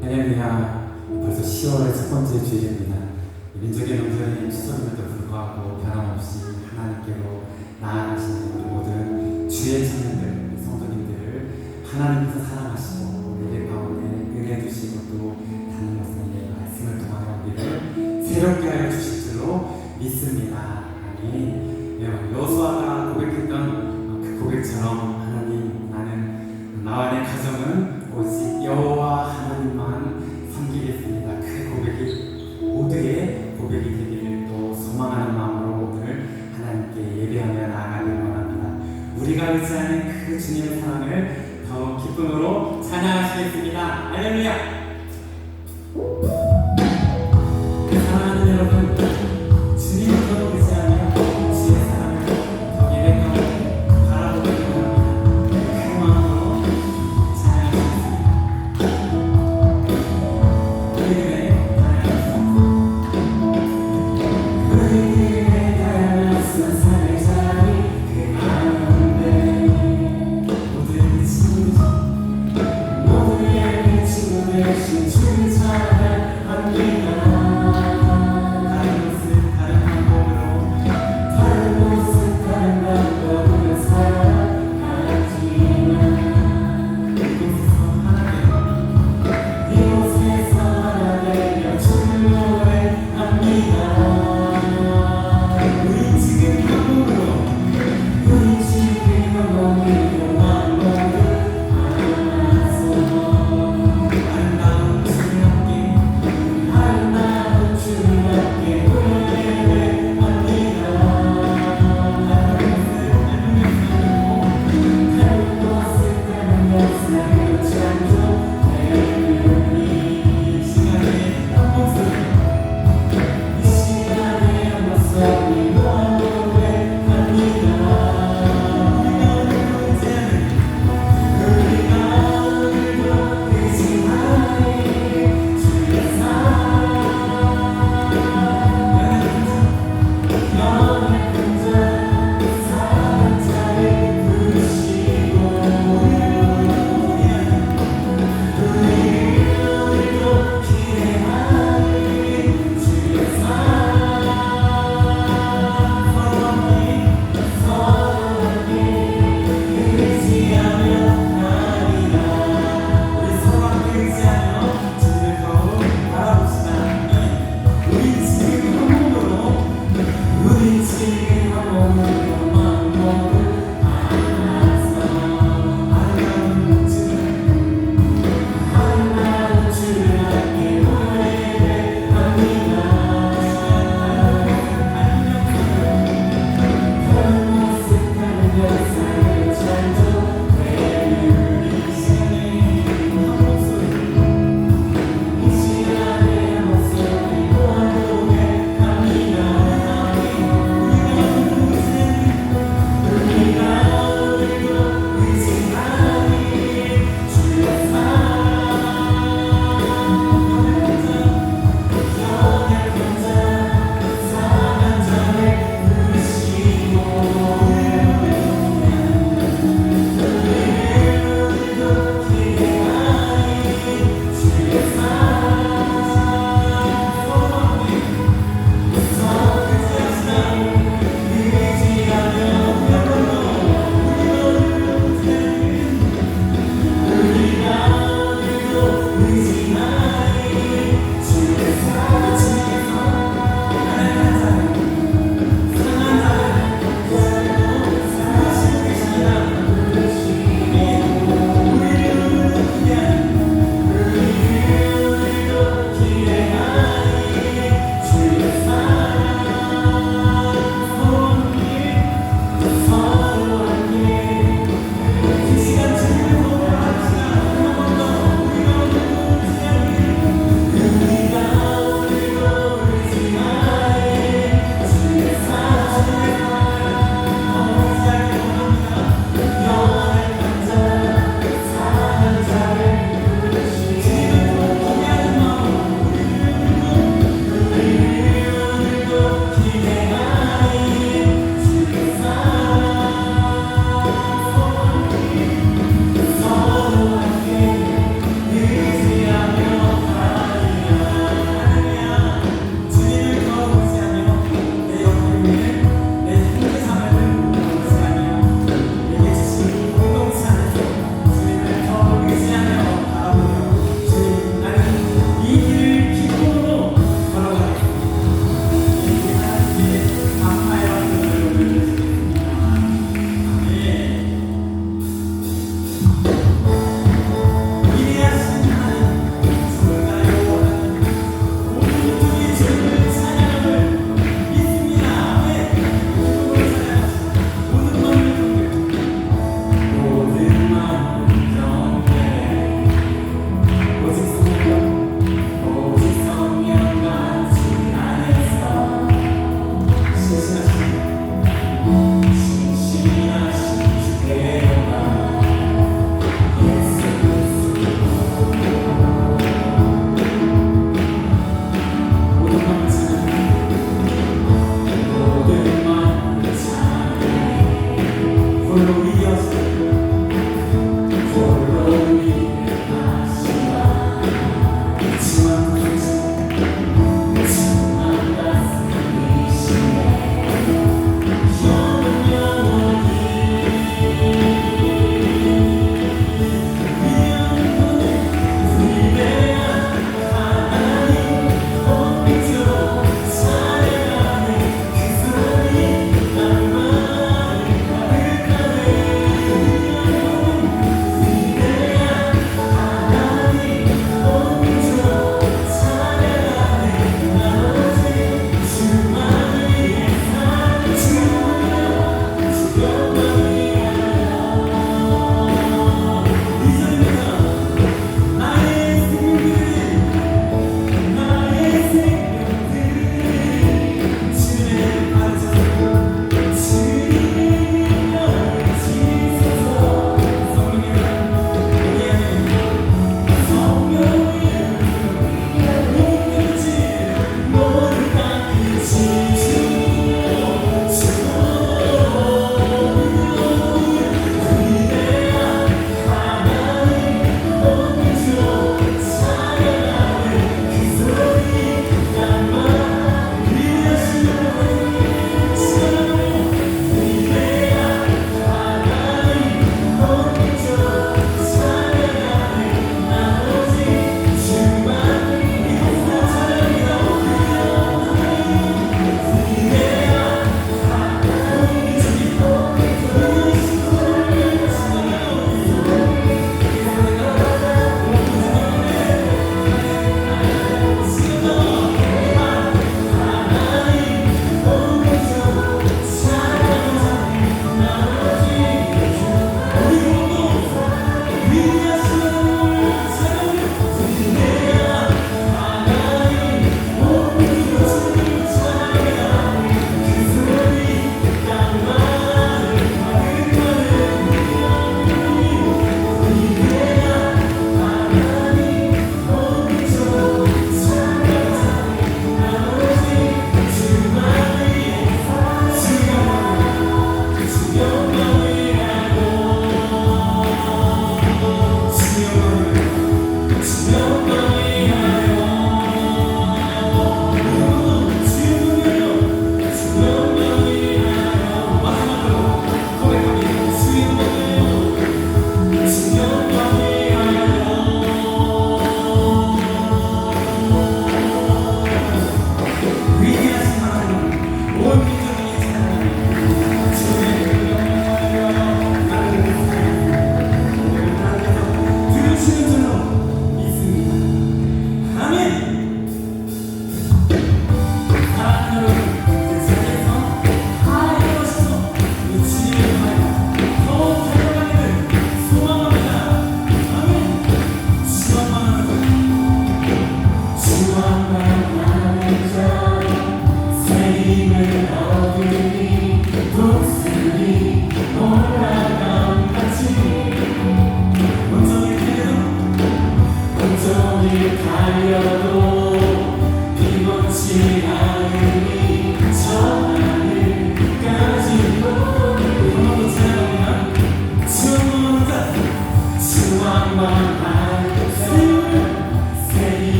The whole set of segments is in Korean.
할렐루야. 벌써 10월의 첫 번째 주일입니다. 민족의 명절인 추석임에도 불구하고 변함없이 하나님께로 나아가시는 우리 모든 주의 청년들, 성도님들을 하나님께서 사랑하시고 우리 가운데 은혜 주시고 또 담임 목사님의 말씀을 통하여 우리를 새롭게 하여 주실 줄로 믿습니다. 아멘. 여호수아가 고백했던 그 고백처럼 하나님, 나는 나와 내 가정은 오직 여호와 하나님만 섬기겠습니다. 그 고백이 모두의 고백이 되기를 또 소망하는 마음으로 오늘 하나님께 예배하며 나아가길 원합니다. 우리가 의지하는 그 주님의 사랑을 더욱 기쁨으로 찬양하시겠습니다. 할렐루야. 사랑하는 여러분, 주님을 더욱 의지하며 주의 사랑을 더 예배하며 바라보길 원합니다. 그 마음으로 찬양하시겠습니다. 모두의 친구, 모두의 친구들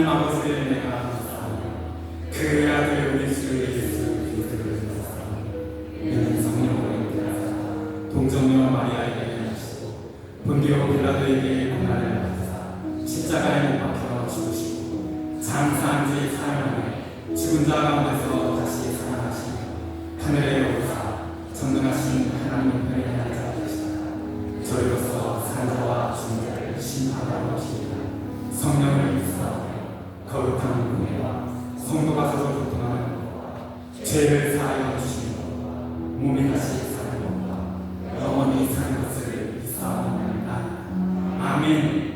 하나님 아버지를 내가 그 아들 우리 주 예수 그리스도를 이는 성령으로 인도하사 동정녀 마리아에게 하시고 본디오 빌라도에게 고난을 받으사 십자가에 못 박혀 죽으시고 장사한 지 사흘 만에 죽은 자 가운데서 다시 살아나시며 하늘에 오르사 전능하신 하나님 편에 앉아 계시다가 저희로서 산자와 죽은 자를 심판하러 오시리라. 성령을 믿사오며 거룩한 은혜와 성도가 서로 교통하는 것과 죄를 사하여 주시는 것과 몸이 다시 사는 것과 영원히 사는 것을 믿사옵나이다. 아멘.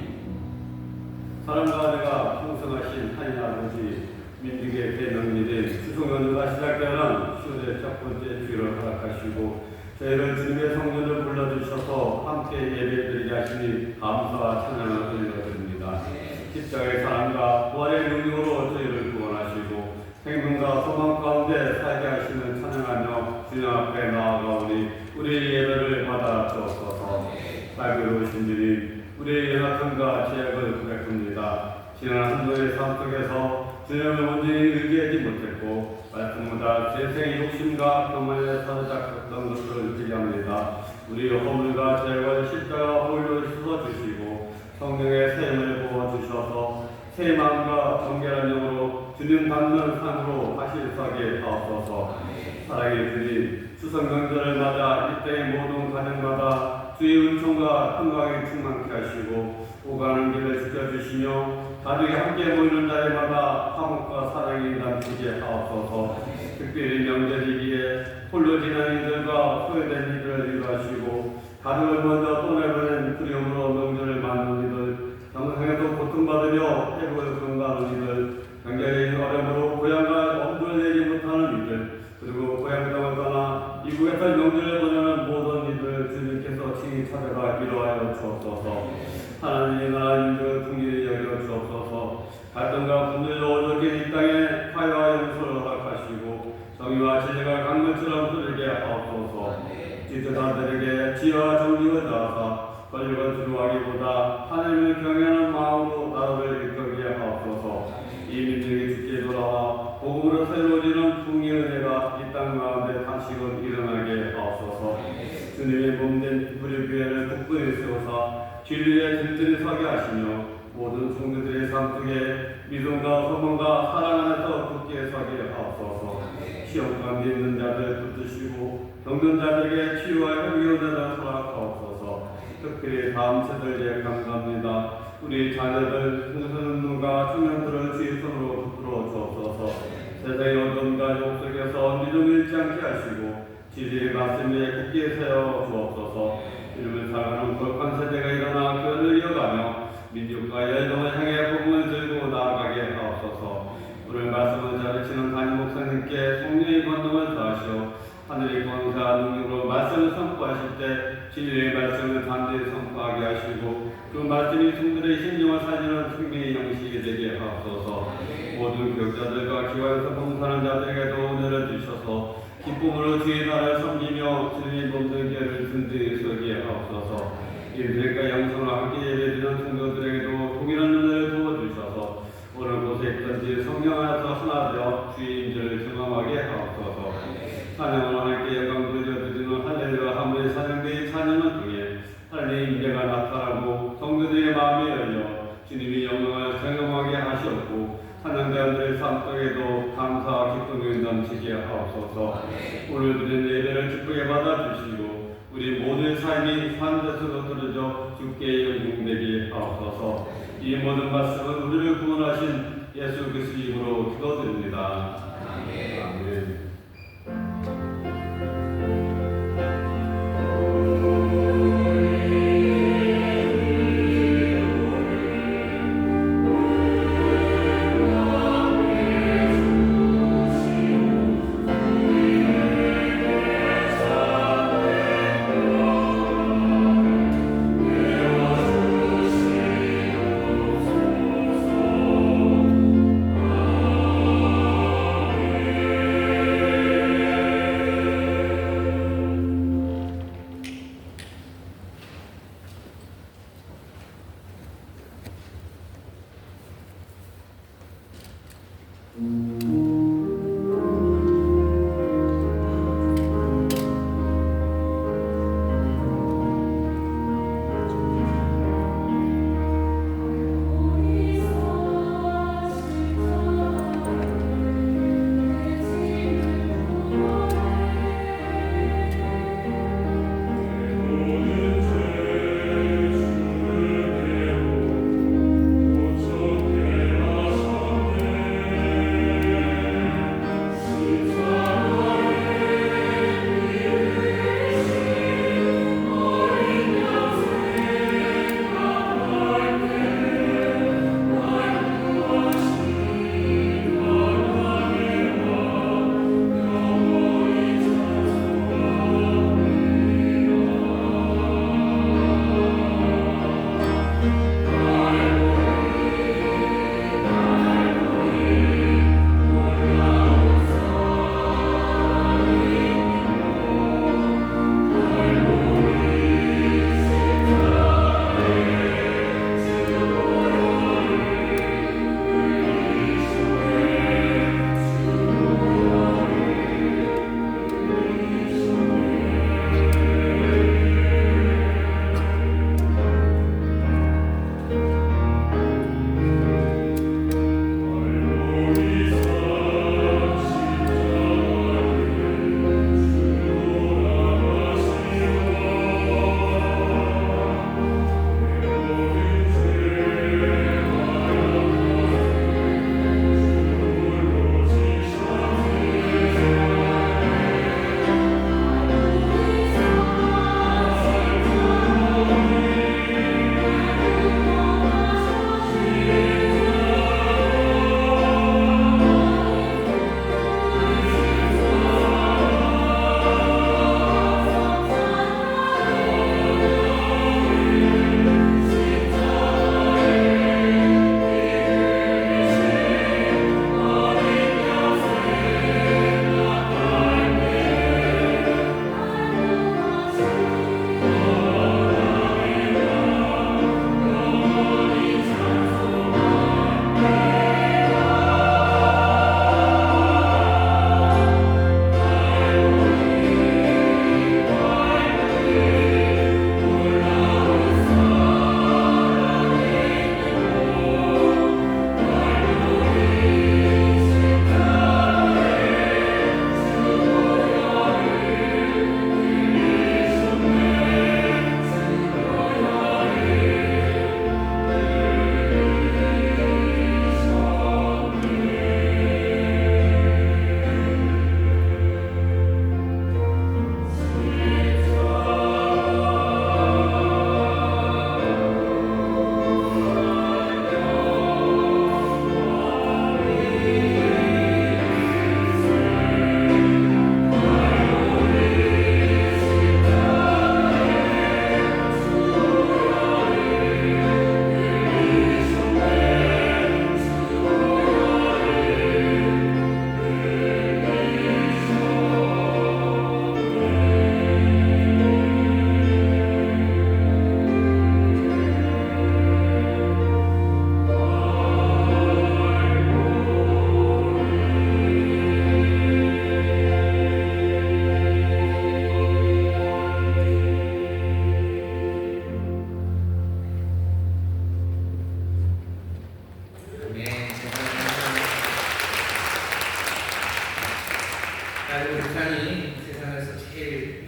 사랑과 은혜가 풍성하신 하나님 아버지, 민족의 대명리된 수송연주가 시작되는 10월의 첫 번째 주일을 허락하시고 저희를 주님의 성전을 불러주셔서 함께 예배드리게 하시니 감사와 찬양을 올려드립니다. 십자가의 사랑과 부활의 능력으로 저희를 구원하시고 생명과 소망 가운데 살게 하시는 찬양하며 주님 앞에 나아가오니 우리의 예배를 받아 주옵소서. 살기로우신 주님, 우리의 연약함과 죄악을 고백합니다. 지난 한 주의 삶 속에서 주님을 온전히 의지하지 못했고 말씀보다 세상의 욕심과 교만에 사로잡혔던 것을 느끼게 합니다. 우리의 허물과 죄악을 십자가 홀로 씻어주시고 성령의 세임을 부어주셔서 새 마음과 정결한 영으로 주님 닮는 삶으로 다시 서게 하옵소서. 사랑의 주님, 추석 명절을 맞아 이 땅의 모든 가정마다 주의 은총과 평강이 충만케 하시고 오가는 길을 지켜주시며 가족이 함께 모이는 자리마다 화목과 사랑이 넘치게 하옵소서. 특별히 명절이기에 홀로 지난 이들과 소외된 이들을 위로하시고 가족을 먼저 떠나보낸 두려움으로 명절을 맞는 이들, 정상에서 고통받으며 회복을 경과하는 이들, 경제적인 어려움으로 고향과 엄두를 내지 못하는 이들, 그리고 고향 땅을 떠나 이국에서 명절을 보내는 모든 이들 주님께서 친히 찾아가 위로하여 주옵소서. 하나님의 나라님을 긍휼히 여겨 주옵소서. 갈등과 분열로 어려진 이 땅에 화해와 용서를 허락하시고 정의와 진리가 강물처럼 흐르게 하옵소서. 지도자들에게 지혜와 정직을 다하사 권력을 두려워하기보다 하나님을 경외하는 마음으로 나라를 이끌게 하옵소서. 이 민족이 주께 돌아와 복음으로 새로워지는 풍의 은혜가 이 땅 가운데 다시금 일어나게 하옵소서. 주님의 몸된 우리 교회를 굳건히 세우사 진리의 든든히 서게 하시며 모든 성도들의 삶 속에 믿음과 소망과 사랑 안에서 굳게 서게 하옵소서. 시험 가운데 있는 자들 붙드시고 병든 자들에게 치유와 회복의 은혜를 허락하옵소서. 특별히 다음 세대에 감사합니다. 우리 자녀들, 청소년과 청년들을 주의 손으로 붙들어 주옵소서. 세상의 어둠과 욕 속에서 믿음을 잃지 않게 하시고 진리의 말씀에 굳게 세워 주옵소서. 이름을 살아가는 거룩한 세대가 일어나 교회를 이어가며 민족과 열방을 향해 복음을 들고 나아가게 하옵소서. 오늘 말씀을 가르치는 담임 목사님께 성령의 권능을 더하시어 하늘의 권세와 능력으로 말씀을 선포하실 때 진리의 말씀을 담대히 선포하게 하시고 그 말씀이 성들의 심령을 살리는 생명의 영식이 되게 하옵소서. 모든 교육자들과 기관에서 봉사하는 자들에게도 은혜를 주셔서 기쁨으로 주의 나라를 섬기며 주님의 몸된 교회를 든든히 서게 하옵소서. 인생과 영성과 함께 예배드리는 성도들에게도 동일한 은혜를 부어주셔서 오늘 곳에 있던지 성령 안에서 하나 되어 주의 인재를 경험하게 하옵소서. 찬양으로 하나님께 영광 돌려드리는 할렐루야 하모니 찬양대의 찬양을 통해 하나님의 인재가 나타나고 성도들의 마음이 열려 주님의 영광을 경험하게 하시었고 찬양자들의 삶 속에도 감사와 기쁨이 넘치게 하옵소서. 오늘 드린 예배를 기쁘게 받아주시고 우리 모든 삶이 산뜻으로 들어져 주께 영광되게 하옵소서. 이 모든 말씀은 우리를 구원하신 예수 그리스도 이름으로 기도드립니다. 아멘.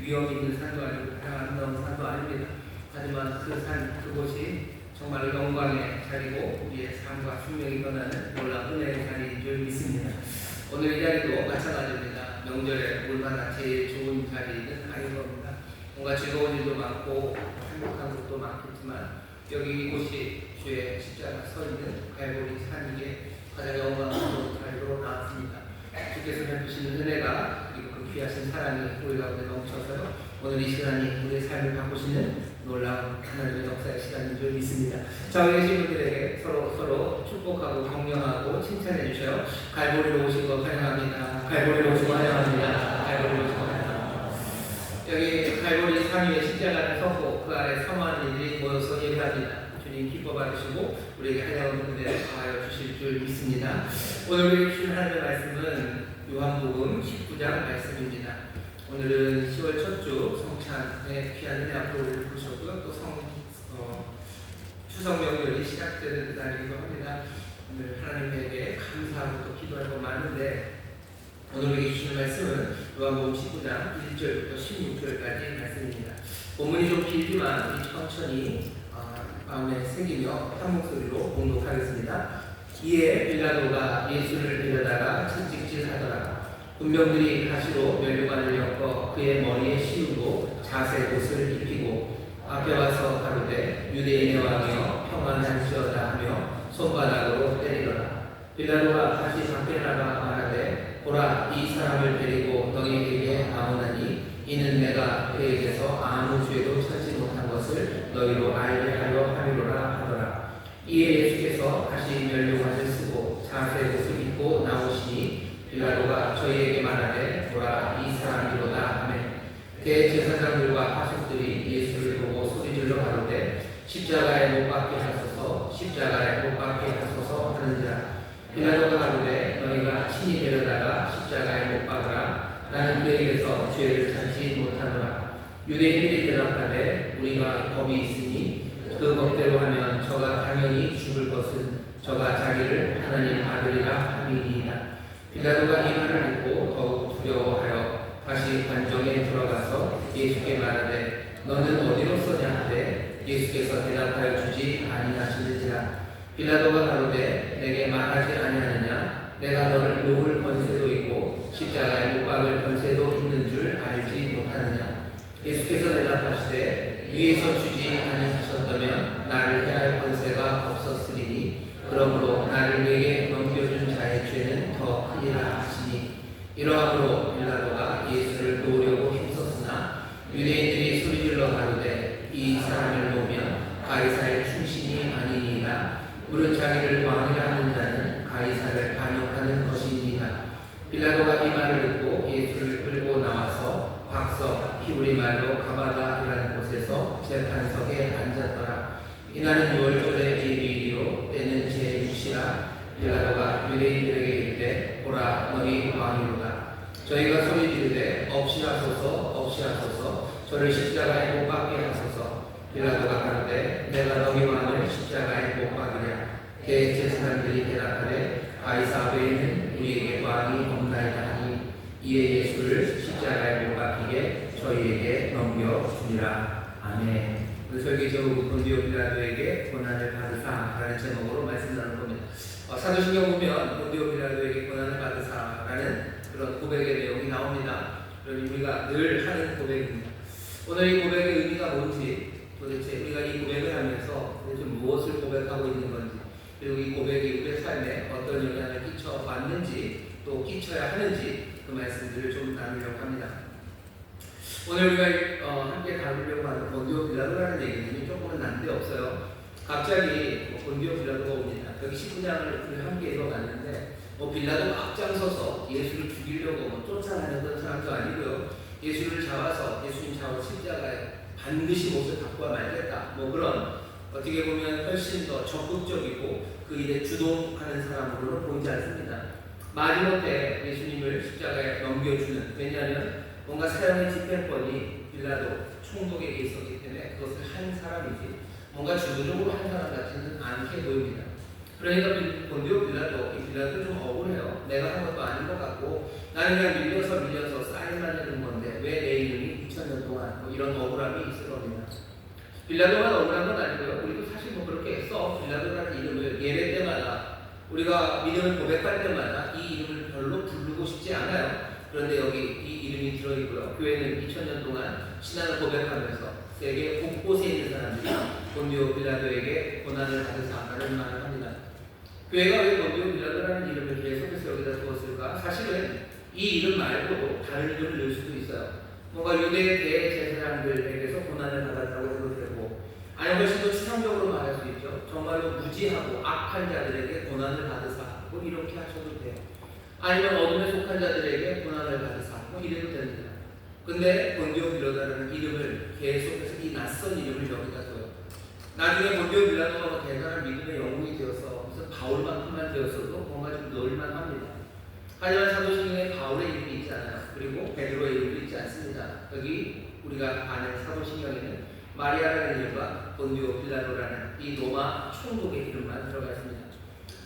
위험 있는 산도 아니고 아름다운 산도 아닙니다. 하지만 그 산, 그곳이 정말 영광의 자리고 우리의 삶과 숙명이 변하는 놀라운 은혜의 자리인 줄 믿습니다. 오늘 이 자리도 마찬가지입니다. 명절에 올마나 제일 좋은 자리는 아닌 겁니다. 뭔가 즐거운 일도 많고 행복한 것도 많겠지만 여기 이곳이 주의 십자가 서 있는 갈보리 산이기에 가장 영광스러운 자리로 나왔습니다. 주께서 베푸시는 은혜가 그리고 그 귀하신 사랑이 우리 가운데 넘쳐서 오늘 이 시간이 우리의 삶을 바꾸시는 놀라운 하나님의 역사의 시간인 줄 믿습니다. 자, 여기 계신 분들에게 서로 축복하고 격려하고 칭찬해 주셔요. 갈보리로 오신 거 환영합니다. 갈보리로 오신 거 환영합니다. 갈보리로 오신 거 환영합니다. 여기 갈보리 산 위에 십자가를 서고 그 아래 사모하는 이들이 모여서 예배합니다. 주님 주님 기뻐 받으시고 우리에게 한량한 은혜를 더하여 주실 줄 믿습니다. 오늘 우리에게 주신 하나님의 말씀은 요한복음 19장 말씀입니다. 오늘은 10월 첫 주 성찬의 귀한 은혜 앞으로 부르셨고요. 또 추석 명절이 시작되는 날이기도 합니다. 오늘 하나님에게 감사하고 또 기도하고 많은데 오늘 우리에게 주시는 말씀은 요한복음 19장 1절부터 16절까지 말씀입니다. 본문이 좀 길지만 우리 천천히 마음에 새기며 한 목소리로 봉독하겠습니다. 이에 빌라도가 예수를 데려다가 채찍질하더라. 군병들이 가시로 면류관을 엮어 그의 머리에 씌우고 자색 옷을 입히고 앞에 와서 가로되 유대인의 왕이여 평안할지어다 하며 손바닥으로 때리더라. 빌라도가 다시 밖에 나가 말하되 보라 이 사람을 데리고 너희에게 나오나니 이는 내가 그에게서 아무 죄도 찾지 못한 것을 너희로 알게 하려 함이로라 하더라. 이에 예수께서 다시 면류관을 쓰고 자색 옷을 입고 나오시니 빌라도가 저희에게 말하되 보라 이 사람이로다 하매 대제사장들과 하숙들이 예수를 보고 소리질러 가로되 십자가에 못 박게 하소서 십자가에 못 박게 하소서 하는지라. 빌라도가 가로되 너희가 친히 데려다가 십자가에 못 박으라. 나는 그에게서 죄를 찾지 못하노라. 유대인들이 대답하되 우리가 법이 있으니 그 법대로 하면 저가 당연히 죽을 것은 저가 자기를 하나님 아들이라 함이니이다. 빌라도가 이 말을 듣고 더욱 두려워하여 다시 관정에 들어가서 예수께 말하되 너는 어디로서냐 하되 예수께서 대답하여 주지 아니하시는지라. 빌라도가 가로되 내게 말하지 아니하느냐 내가 너를 놓을 권세도 있고 십자가에 못 박을 권세도 있는 줄 알지 못하느냐. 예수께서 대답하시되 위에서 주지 아니하셨다면 나를 해할 권세가 없었으리니 그러므로 나를 내게 넘겨준 자의 죄는 더 크리라 하시니. 이러함으로 빌라도가 예수를 놓으려고 힘썼으나 유대인들이 소리질러 가로되 이 사람을 놓으면 가이사의 충신이 아니니이다. 물은 자기를 왕이라 하는 자는 가이사를 반역하는 것이니이다. 빌라도가 이 말을 듣고 예수를 끌고 나와서 박석 히브리말로 가바다이라는 곳에서 재판석에 앉았더라. 이날은 6월절의 예비일이요 때는 제6시라. 빌라도가 유대인들에게 이르되 보라 너희 왕이로다. 저희가 소리지르되 없이 하소서 저를 십자가에 못 박게 하소서. 빌라도가 가로되 내가 너희 왕을 십자가에 못 박으랴. 대제사장들이 대답하되 가이사 외에는 우리에게 왕이 없나이다 하니 이에 예수를 십자가에 못 박히게 저희에게 넘겨주니라. 아멘. 오늘 설교 제목은 본디오 빌라도에게 고난을 받으사라는 제목으로 말씀 나눌 겁니다. 사도신경 보면 본디오 빌라도에게 고난을 받으사라는 그런 고백의 내용이 나옵니다. 그러니 우리가 늘 하는 고백입니다. 오늘 이 고백의 의미가 뭔지, 도대체 우리가 이 고백을 하면서 도대체 무엇을 고백하고 있는 건지, 그리고 이 고백이 우리의 삶에 어떤 영향을 끼쳐왔는지 또 끼쳐야 하는지 그 말씀들을 좀 나누려고 합니다. 오늘 우리가 함께 다루려고 하는 본디오 빌라도라는 얘기는 조금은 난데없어요. 갑자기 본디오 빌라도가 옵니다. 여기 19장을 함께 읽어봤는데 빌라도가 앞장서서 예수를 죽이려고 쫓아다녔던 사람도 아니고요. 예수를 잡아서 예수님 잡아 십자가에 반드시 못을 바꿔야 말겠다. 그런 어떻게 보면 훨씬 더 적극적이고 그 일에 주동하는 사람으로는 보이지 않습니다. 마지못해 예수님을 십자가에 넘겨주는, 왜냐하면 뭔가 사형의 집행권이 빌라도 총독에게 있었기 때문에 그것을 한 사람이지 뭔가 주도적으로 한 사람 같지는 않게 보입니다. 그러니까 본디오 빌라도 좀 억울해요. 내가 한 것도 아닌 것 같고 나는 그냥 밀려서 사인만 해둔 건데 왜 내 이름이 2000년 동안 이런 억울함이 있을 겁니다. 빌라도만 억울한 건 아니고요. 우리도 사실 그렇게 써 빌라도라는 이름을 예배 때마다 우리가 믿음을 고백할 때마다 이 이름을 별로 부르고 싶지 않아요. 그런데 여기 이 이름이 들어있고요. 교회는 2000년 동안 신앙을 고백하면서 세계 곳곳에 있는 사람들이 본디오 빌라도에게 고난을 받으사라는 말을 합니다. 교회가 왜 본디오 빌라도라는 이름을 계속해서 여기다 두었을까? 사실은 이 이름 말고도 다른 이름을 넣을 수도 있어요. 뭔가 유대 대제사장들에게서 고난을 받았다고 해도 되고, 아니 훨씬 더 추상적으로 말할 수 있죠. 정말로 무지하고 악한 자들에게 고난을 받으사 이렇게 하셔도 돼요. 아니면 어둠에 속한 자들에게 고난을 받으사 이래도 됩니다. 근데 본디오 빌라도라는 이름을 계속해서 이 낯선 이름을 여기다 둬요. 나중에 본디오 빌라도가 대단한 믿음의 영웅이 되어서 무슨 바울만큼만 되었어도 뭔가 좀 넣을만 합니다. 하지만 사도신경에 바울의 이름이 있지 않아요. 그리고 베드로의 이름도 있지 않습니다. 여기 우리가 아는 사도신경에는 마리아라는 이름과 본디오 빌라도라는 이 로마 총독의 이름만 들어가 있습니다.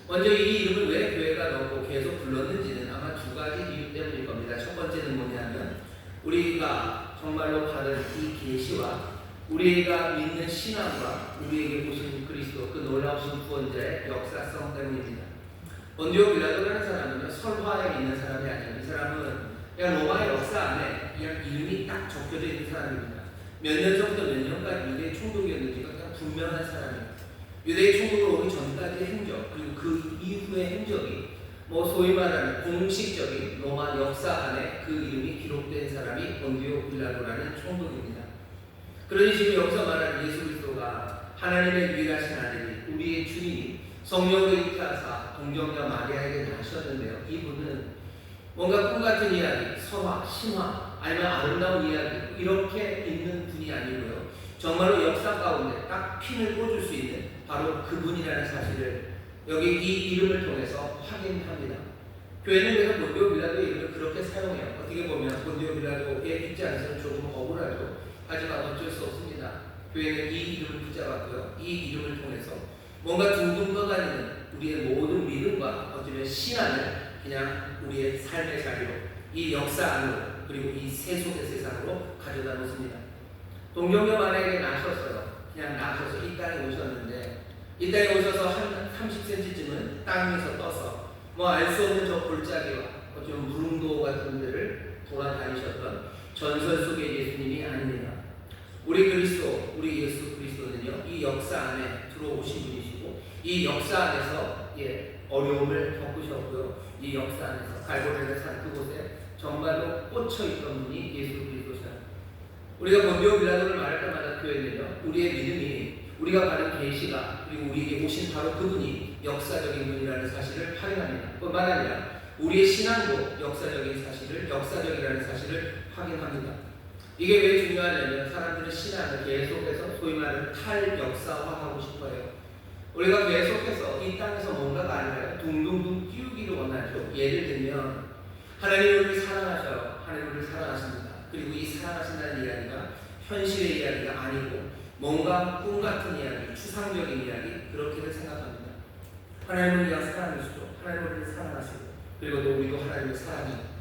먼저 이 이름을 왜 교회가 넣고 계속 불렀는지는 아마 두 가지 이유 때문일 겁니다. 첫 번째는 뭐냐면 우리가 정말로 받은 이 계시와 우리가 믿는 신앙과 우리에게 보신 그리스도 그 놀라우신 구원자의 역사성 때문입니다. 본디오 빌라도라는 사람은 설화에 있는 사람이 아니에요. 이 사람은 그냥 로마의 역사 안에 그냥 이름이 딱 적혀져 있는 사람입니다. 몇 년 전부터 몇 년까지 유대의 총독이었는지가 그냥 분명한 사람이에요. 유대의 총독으로 오기 전까지의 행적 그리고 그 이후의 행적이 소위 말하는 공식적인 로마 역사 안에 그 이름이 기록된 사람이 본디오 빌라도라는 총독입니다. 그러니 지금 여기서 말하는 예수 그리스도가 하나님의 유일하신 아들이 우리의 주님이 성령으로 잉태하사 동정녀 마리아에게 나셨는데요. 이분은 뭔가 꿈같은 이야기, 설화, 신화 아니면 아름다운 이야기 이렇게 있는 분이 아니고요. 정말로 역사 가운데 딱 핀을 꽂을 수 있는 바로 그분이라는 사실을 여기 이 이름을 통해서 확인합니다. 교회는 그래서 본디오 빌라도의 이름을 그렇게 사용해요. 어떻게 보면 본디오 빌라도의 입장에서는 조금 억울하죠. 하지만 어쩔 수 없습니다. 교회는 이 이름을 붙잡았고요. 이 이름을 통해서 뭔가 둥둥 떠다니는 우리의 모든 믿음과 어쩌면 신앙을 그냥 우리의 삶의 자리로 이 역사 안으로 그리고 이 세속의 세상으로 가져다 놓습니다. 동정녀 마리아에게 나셨어요. 그냥 나셔서 이 땅에 오셨는데 이 땅에 오셔서 한 30cm쯤은 땅에서 떠서 알 수 없는 저 골짜기와 어쩌면 무릉도 같은 데를 돌아다니셨던 전설 속의 예수님이 아닙니다. 우리 그리스도, 우리 예수 그리스도는요, 이 역사 안에 들어오신 분이시고, 이 역사 안에서 어려움을 겪으셨고요, 이 역사 안에서 갈보리의 산 그곳에 정말로 꽂혀있던 분이 예수 그리스도시다. 우리가 본디오 빌라도를 말할 때마다 교회는요, 우리의 믿음이 우리가 받은 계시가 그리고 우리에게 오신 바로 그분이 역사적인 분이라는 사실을 확인합니다. 뿐만 아니라 우리의 신앙도 역사적이라는 사실을 확인합니다. 이게 왜 중요하냐면 사람들은 신앙을 계속해서 소위 말하는 탈역사화하고 싶어요. 우리가 계속해서 이 땅에서 뭔가가 아니라 둥둥둥 띄우기를 원하죠. 예를 들면 하나님이 우리를 사랑하셔요. 하나님이 우리를 사랑하십니다. 그리고 이 사랑하신다는 이야기가 현실의 이야기가 아니고 뭔가 꿈 같은 이야기, 추상적인 이야기 그렇게들 생각합니다. 하나님은 우리가 사랑하시죠. 하나님은 우리를 사랑하시고 그리고 또 우리도 하나님을 사랑해요.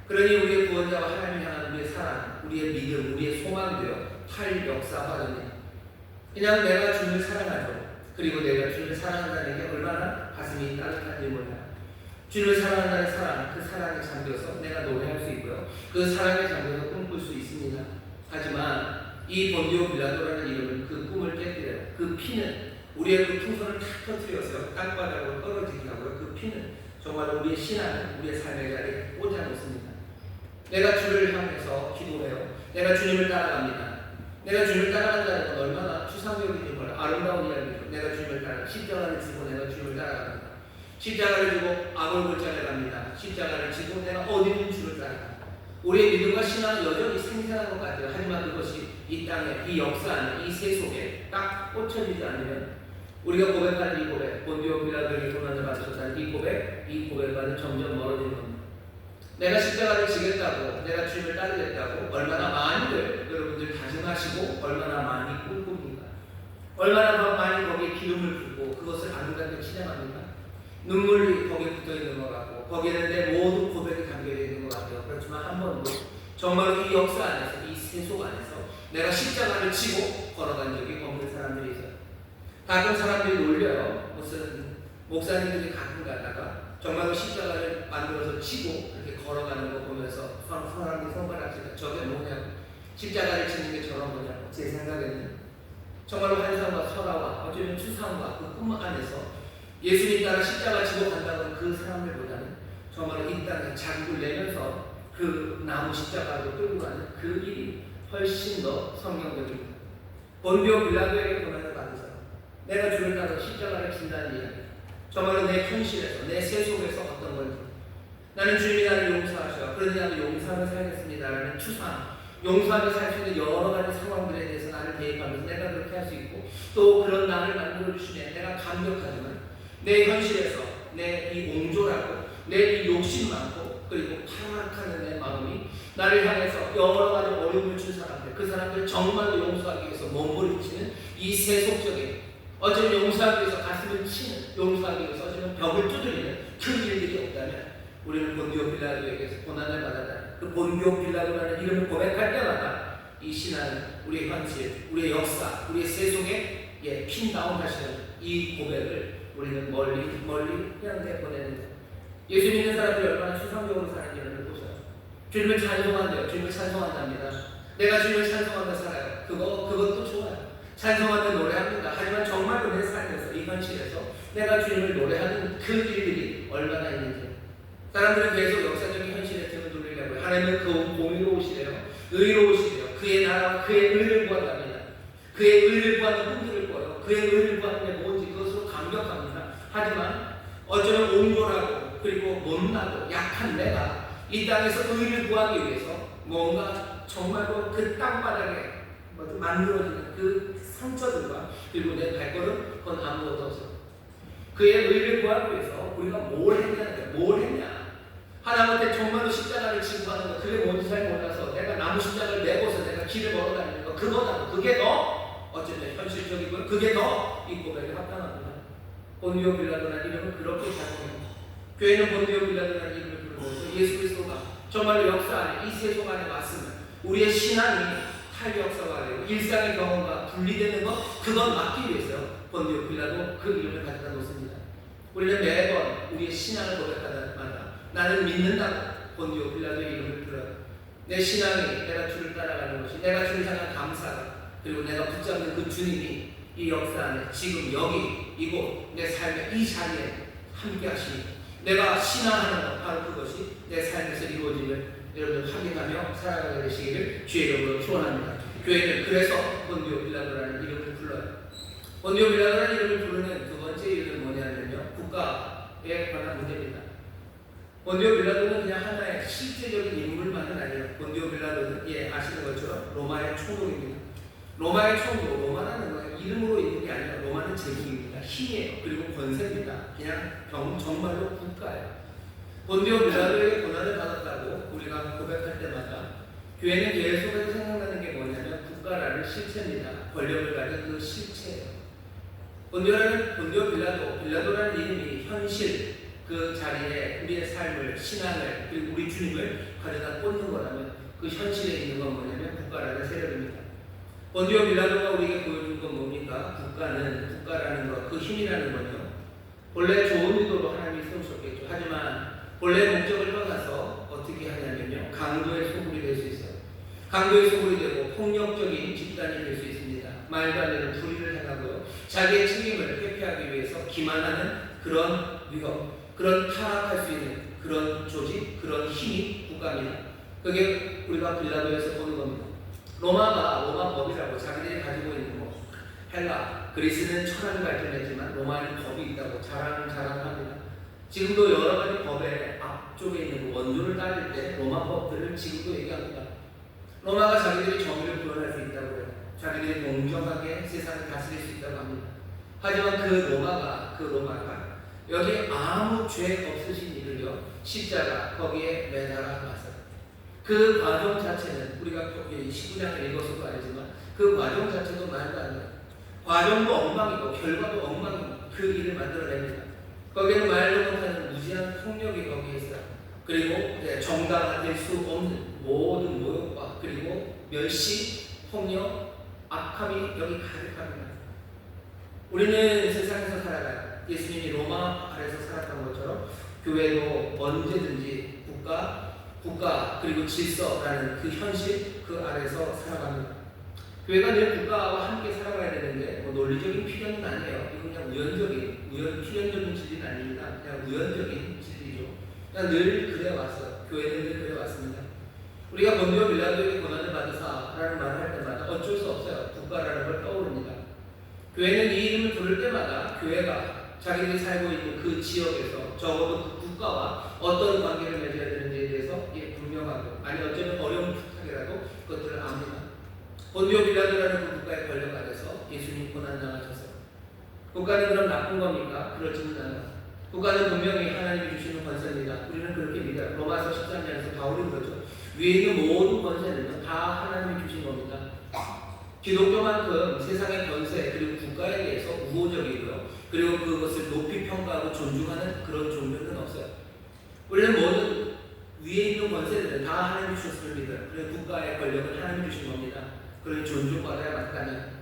그러니 우리의 구원자와 하나님을 향한 우리의 사랑, 우리의 믿음, 우리의 소망되어 탈역사화됩니다. 그냥 내가 주님을 사랑하죠. 그리고 내가 주님을 사랑한다는 게 얼마나 가슴이 따뜻한지 몰라요. 주님을 사랑한다는 사랑, 그 사랑에 잠겨서 내가 노래할 수 있고요. 그 사랑에 잠겨서 꿈꿀 수 있습니다. 하지만 이 본디오 빌라도라는 이름은 그 꿈을 깨뜨려요. 그 피는 우리의 그 풍선을 탁 터뜨려서 땅바닥으로 떨어지게 하고요. 그 피는 정말 우리의 신앙을 우리의 삶의 자리에 꽂아놓습니다. 내가 주를 향해서 기도해요. 내가 주님을 따라갑니다. 내가 주님을 따라간다는 건 얼마나 추상적인 걸 아름다운 이야기죠. 내가 주님을 따라 십자가를 지고 내가 주님을 따라갑니다. 십자가를 지고 아골골장에 갑니다. 십자가를 지고 내가 어디든 주를 따라갑니다. 우리의 믿음과 신앙은 여전히 생생한 것 같아요. 하지만 그것이 이 땅에, 이 역사 안에, 이 세속에 딱 꽂혀지지 않으면 우리가 고백하는 이 고백, 본디오 빌라도에게 고난을 받으셨다는 이 고백과는 점점 멀어지는 겁니다. 내가 십자가를 지겠다고, 내가 주님을 따르겠다고 얼마나 많이들 여러분들 다짐하시고 얼마나 많이 꿈꿉니까? 얼마나 더 많이 거기에 기름을 붓고 그것을 아름답게 찬양합니까? 눈물이 거기에 붙어있는 것 같고 거기에는 내 모든 고백이 담겨져 있는 것 같아요. 그렇지만 한 번도 정말 이 역사 안에서, 이 세속 안에서 내가 십자가를 치고 걸어간 적이 없는 사람들이 있어요. 가끔 사람들이 놀려요. 무슨 목사님들이 가끔 가다가 정말 십자가를 만들어서 치고 이렇게 걸어가는 거 보면서 사람들이 손가락질해. 저게 뭐냐고. 십자가를 치는 게 저런 거냐고. 제 생각에는 정말로 환상과 설화와 어쩌면 추상과 그 꿈 안에서 예수님 따라 십자가 지고 간다는 그 사람들보다는 정말로 이 땅에 자국을 내면서 그 나무 십자가로 끌고 가는 그 일이 훨씬 더 성경적입니다. 본디오 빌라도에게 고난을 받으세요. 내가 주를 따라 십자가를 진다는 이야기. 정말로 내 현실에서, 내 세속에서 어떤 건지 나는 주님이 나를 용서하셔. 그러니 나도 용서하며 살겠습니다라는 추상, 용서하며 살 수 있는 여러 가지 상황들에 대해서 나를 대입하면서 내가 그렇게 할 수 있고 또 그런 나를 만들어 주시면 내가 감격하지만 내 현실에서 내 이 옹졸하고 내 이 욕심 많고 그리고 타락하는 내 마음이 나를 향해서 여러 가지 어려움을 준 사람들, 그 사람들을 정말로 용서하기 위해서 몸부림치는 이 세속적인, 어쩌면 용서하기 위해서 가슴을 치는, 용서하기 위해서 어쩌면 벽을 두드리는 그 일들이 없다면 우리는 본디오 빌라도에게서 고난을 받았다. 그 본디오 빌라도라는 이름을 고백할 때마다 이 신앙은 우리의 현실, 우리의 역사, 우리의 세속에 핀다운 하시는 이 고백을 우리는 멀리 그냥 내보내는 거예요. 예수 믿는 사람들이 얼마나 수상적으로 사는지를 보세요. 주님을 찬송한대요. 주님을 찬송한답니다. 내가 주님을 찬송하며 살아요. 그것도 좋아요. 찬송하며 노래합니다. 하지만 정말로 내 삶에서 이 현실에서 내가 주님을 노래하는 그 일들이 얼마나 있는지. 사람들은 계속 역사적인 현실에 등을 돌리려고요. 하나님은 그 공의로우시래요. 의로우시래요. 그의 나라와 그의 의를 구한답니다. 그의 의를 구하는 꿈들을 꿔요. 그의 의를 구하는 게 뭔지 그것으로 감격합니다. 하지만 어쩌면 옹졸하고 그리고 못나고 약한 내가 이 땅에서 의를 구하기 위해서 뭔가 정말로 그 땅바닥에 만들어지는 그 상처들과 그리고 내 발걸음 그건 아무것도 없어요. 그의 의를 구하기 위해서 우리가 뭘 했냐는 거예요. 뭘 했냐. 하나님한테 정말로 십자가를 지고 하는 거 그게 뭔지 잘 몰라서 내가 나무 십자가를 메고서 내가 길을 걸어다니는 거 그거다. 그게 더 어쩌면 현실적이고 그게 더 이 고백에 합당합니다. 본디오 빌라도라는 이름을 그렇게 사용합니다. 교회는 본디오 빌라도라는 이름을 부르면서 예수 그리스도가 정말로 역사 안에 이 세속 안에 왔으면 우리의 신앙이 탈역사화되고 일상의 경험과 분리되는 것 그건 막기 위해서 본디오 빌라도 그 이름을 가져다 놓습니다. 우리는 매번 우리의 신앙을 고백하다 마다 나는 믿는다고 본디오 빌라도의 이름을 불러요. 내 신앙이 내가 주를 따라가는 것이 내가 주를 향한 감사가 그리고 내가 붙잡는 그 주님이 이 역사 안에 지금 여기 이곳 내 삶의 이 자리에 함께 하시니 내가 신앙하는 것 바로 그것이 내 삶에서 이루어짐을 여러분들 확인하며 살아가게 되시기를 주의 이름으로 축원합니다. 교회는 그래서 본디오 빌라도라는 이름을 불러요. 본디오 빌라도라는 이름을 부르는 두 번째 이유는 뭐냐면요. 국가에 관한 문제입니다. 본디오 빌라도는 그냥 하나의 실제적인 인물만은 아니에요. 본디오 빌라도는 아시는 것처럼 로마의 총독입니다. 로마의 총독, 로마라는 건 이름으로 있는 게 아니라 로마는 제국입니다. 힘이에요. 그리고 권세입니다. 그냥 정말로 국가예요. 본디오 빌라도에게 고난을 받았다고 우리가 고백할 때마다 교회는 계속해서 생각나는 게 뭐냐면 국가라는 실체입니다. 권력을 가진 그 실체예요. 본디오 빌라도라는 이름이 현실 그 자리에 우리의 삶을, 신앙을 그리고 우리 주님을 가져다 꽂는 거라면 그 현실에 있는 건 뭐냐면 국가라는 세력입니다. 본디오 빌라도가 우리에게 보여준 건 뭡니까? 국가라는 것, 그 힘이라는 건요. 본래 좋은 의도로 하나님이 세우셨겠죠. 하지만 본래 목적을 떠나서 어떻게 하냐면요. 강도의 소굴이 될 수 있어요. 강도의 소굴이 되고 폭력적인 집단이 될 수 있습니다. 말도 안 되는 불의를 행하고요. 자기의 책임을 회피하기 위해서 기만하는 그런 위험, 그런 타락할 수 있는 그런 조직, 그런 힘이 국가입니다. 그게 우리가 빌라도에서 보는 겁니다. 로마 법이라고 자기들이 가지고 있는 거. 헬라, 그리스는 철학이 발전했지만 로마에는 법이 있다고 자랑합니다. 지금도 여러 가지 법의 앞쪽에 있는 원조를 따질 때 로마 법들을 지금도 얘기합니다. 로마가 자기들이 정의를 구현할 수 있다고 해요. 자기들이 공정하게 세상을 다스릴 수 있다고 합니다. 하지만 그 로마가 여기에 아무 죄 없으신 이들요 십자가 거기에 매달아 놨어요. 그 과정 자체는 우리가 19장을 읽어서도 알지만 그 과정 자체도 말도 안 돼요. 과정도 엉망이고 결과도 엉망이고 그 일을 만들어냅니다. 거기에는 말도 못하는 무지한 폭력이 거기에 있어요. 그리고 정당화될 수 없는 모든 모욕과 그리고 멸시, 폭력, 악함이 여기 가득합니다. 우리는 세상에서 살아가요. 예수님이 로마 아래서 살았던 것처럼 교회도 언제든지 국가 그리고 질서라는 그 현실 그 아래서 살아갑니다. 교회가 늘 국가와 함께 살아가야 되는데 논리적인 필연은 아니에요. 이건 그냥 필연적인 진리는 아닙니다. 그냥 우연적인 진리죠. 그냥 늘 그래 왔어요. 교회는 늘 그래 왔습니다. 우리가 본디오 빌라도에게 고난을 받으사라는 말을 할 때마다 어쩔 수 없어요. 국가라는 걸 떠오릅니다. 교회는 이 이름을 부를 때마다 교회가 자기들이 살고 있는 그 지역에서 적어도 그 국가와 어떤 관계를 맺어야 되는지에 대해서 분명하고 아니 어쩌면 어려운 부탁이라도 그것들을 국가는 그럼 나쁜 겁니까? 그렇지는 않아요. 국가는 분명히 하나님이 주시는 권세입니다. 우리는 그렇게 믿어요. 로마서 13장에서 바울이 그러죠. 위에 있는 모든 권세는 다 하나님이 주신 겁니다. 기독교만큼 세상의 권세 그리고 국가에 대해서 우호적이고요. 그리고 그것을 높이 평가하고 존중하는 그런 종교는 없어요. 우리는 모든 위에 있는 권세들은 다 하나님이 주셨음을 믿어요. 그리고 국가의 권력은 하나님이 주신 겁니다. 그러니 존중받아야 마땅해요.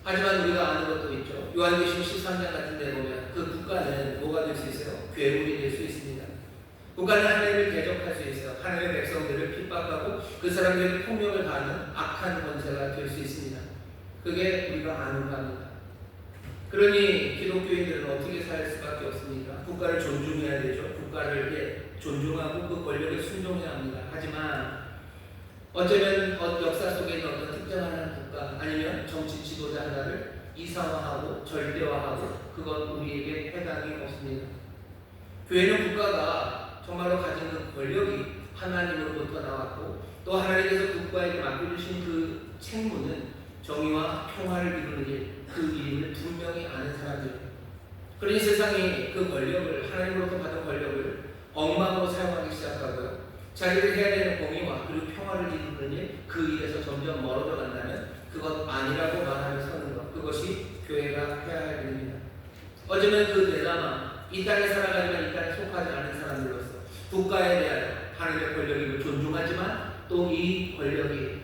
하지만 우리가 아는 것도 있죠. 요한계시록 13장 같은 데 보면 그 국가는 뭐가 될 수 있어요? 괴물이 될 수 있습니다. 국가는 하나님을 대적할 수 있어요. 하나님의 백성들을 핍박하고 그 사람들에게 폭력을 가하는 악한 권세가 될 수 있습니다. 그게 우리가 아는 바입니다. 그러니 기독교인들은 어떻게 살 수밖에 없습니까? 국가를 존중해야 되죠. 국가를 존중하고 그 권력에 순종해야 합니다. 하지만 어쩌면 역사 속에 있는 어떤 특정한 국가 아니면 정치 지도자 하나를 이상화하고 절대화하고 그건 우리에게 해당이 없습니다. 교회는 국가가 정말로 가진 그 권력이 하나님으로부터 나왔고 또 하나님께서 국가에게 맡겨주신 그 책무는 정의와 평화를 이루는 일, 그 일을 분명히 아는 사람들. 그러니 세상이 그 권력을 하나님으로부터 받은 권력을 엉망으로 사용하기 시작하고요. 자기를 해야 되는 공의와 그리고 평화를 이루는 일, 그 일에서 점점 멀어져 간다면 그것 아니라고 말하며 서는 것, 그것이 교회가 해야 할 일입니다. 어쩌면 그 대담함, 이 땅에 살아가지만 이 땅에 속하지 않은 사람들로서 국가에 대하여 하나님의 권력을 존중하지만 또 이 권력이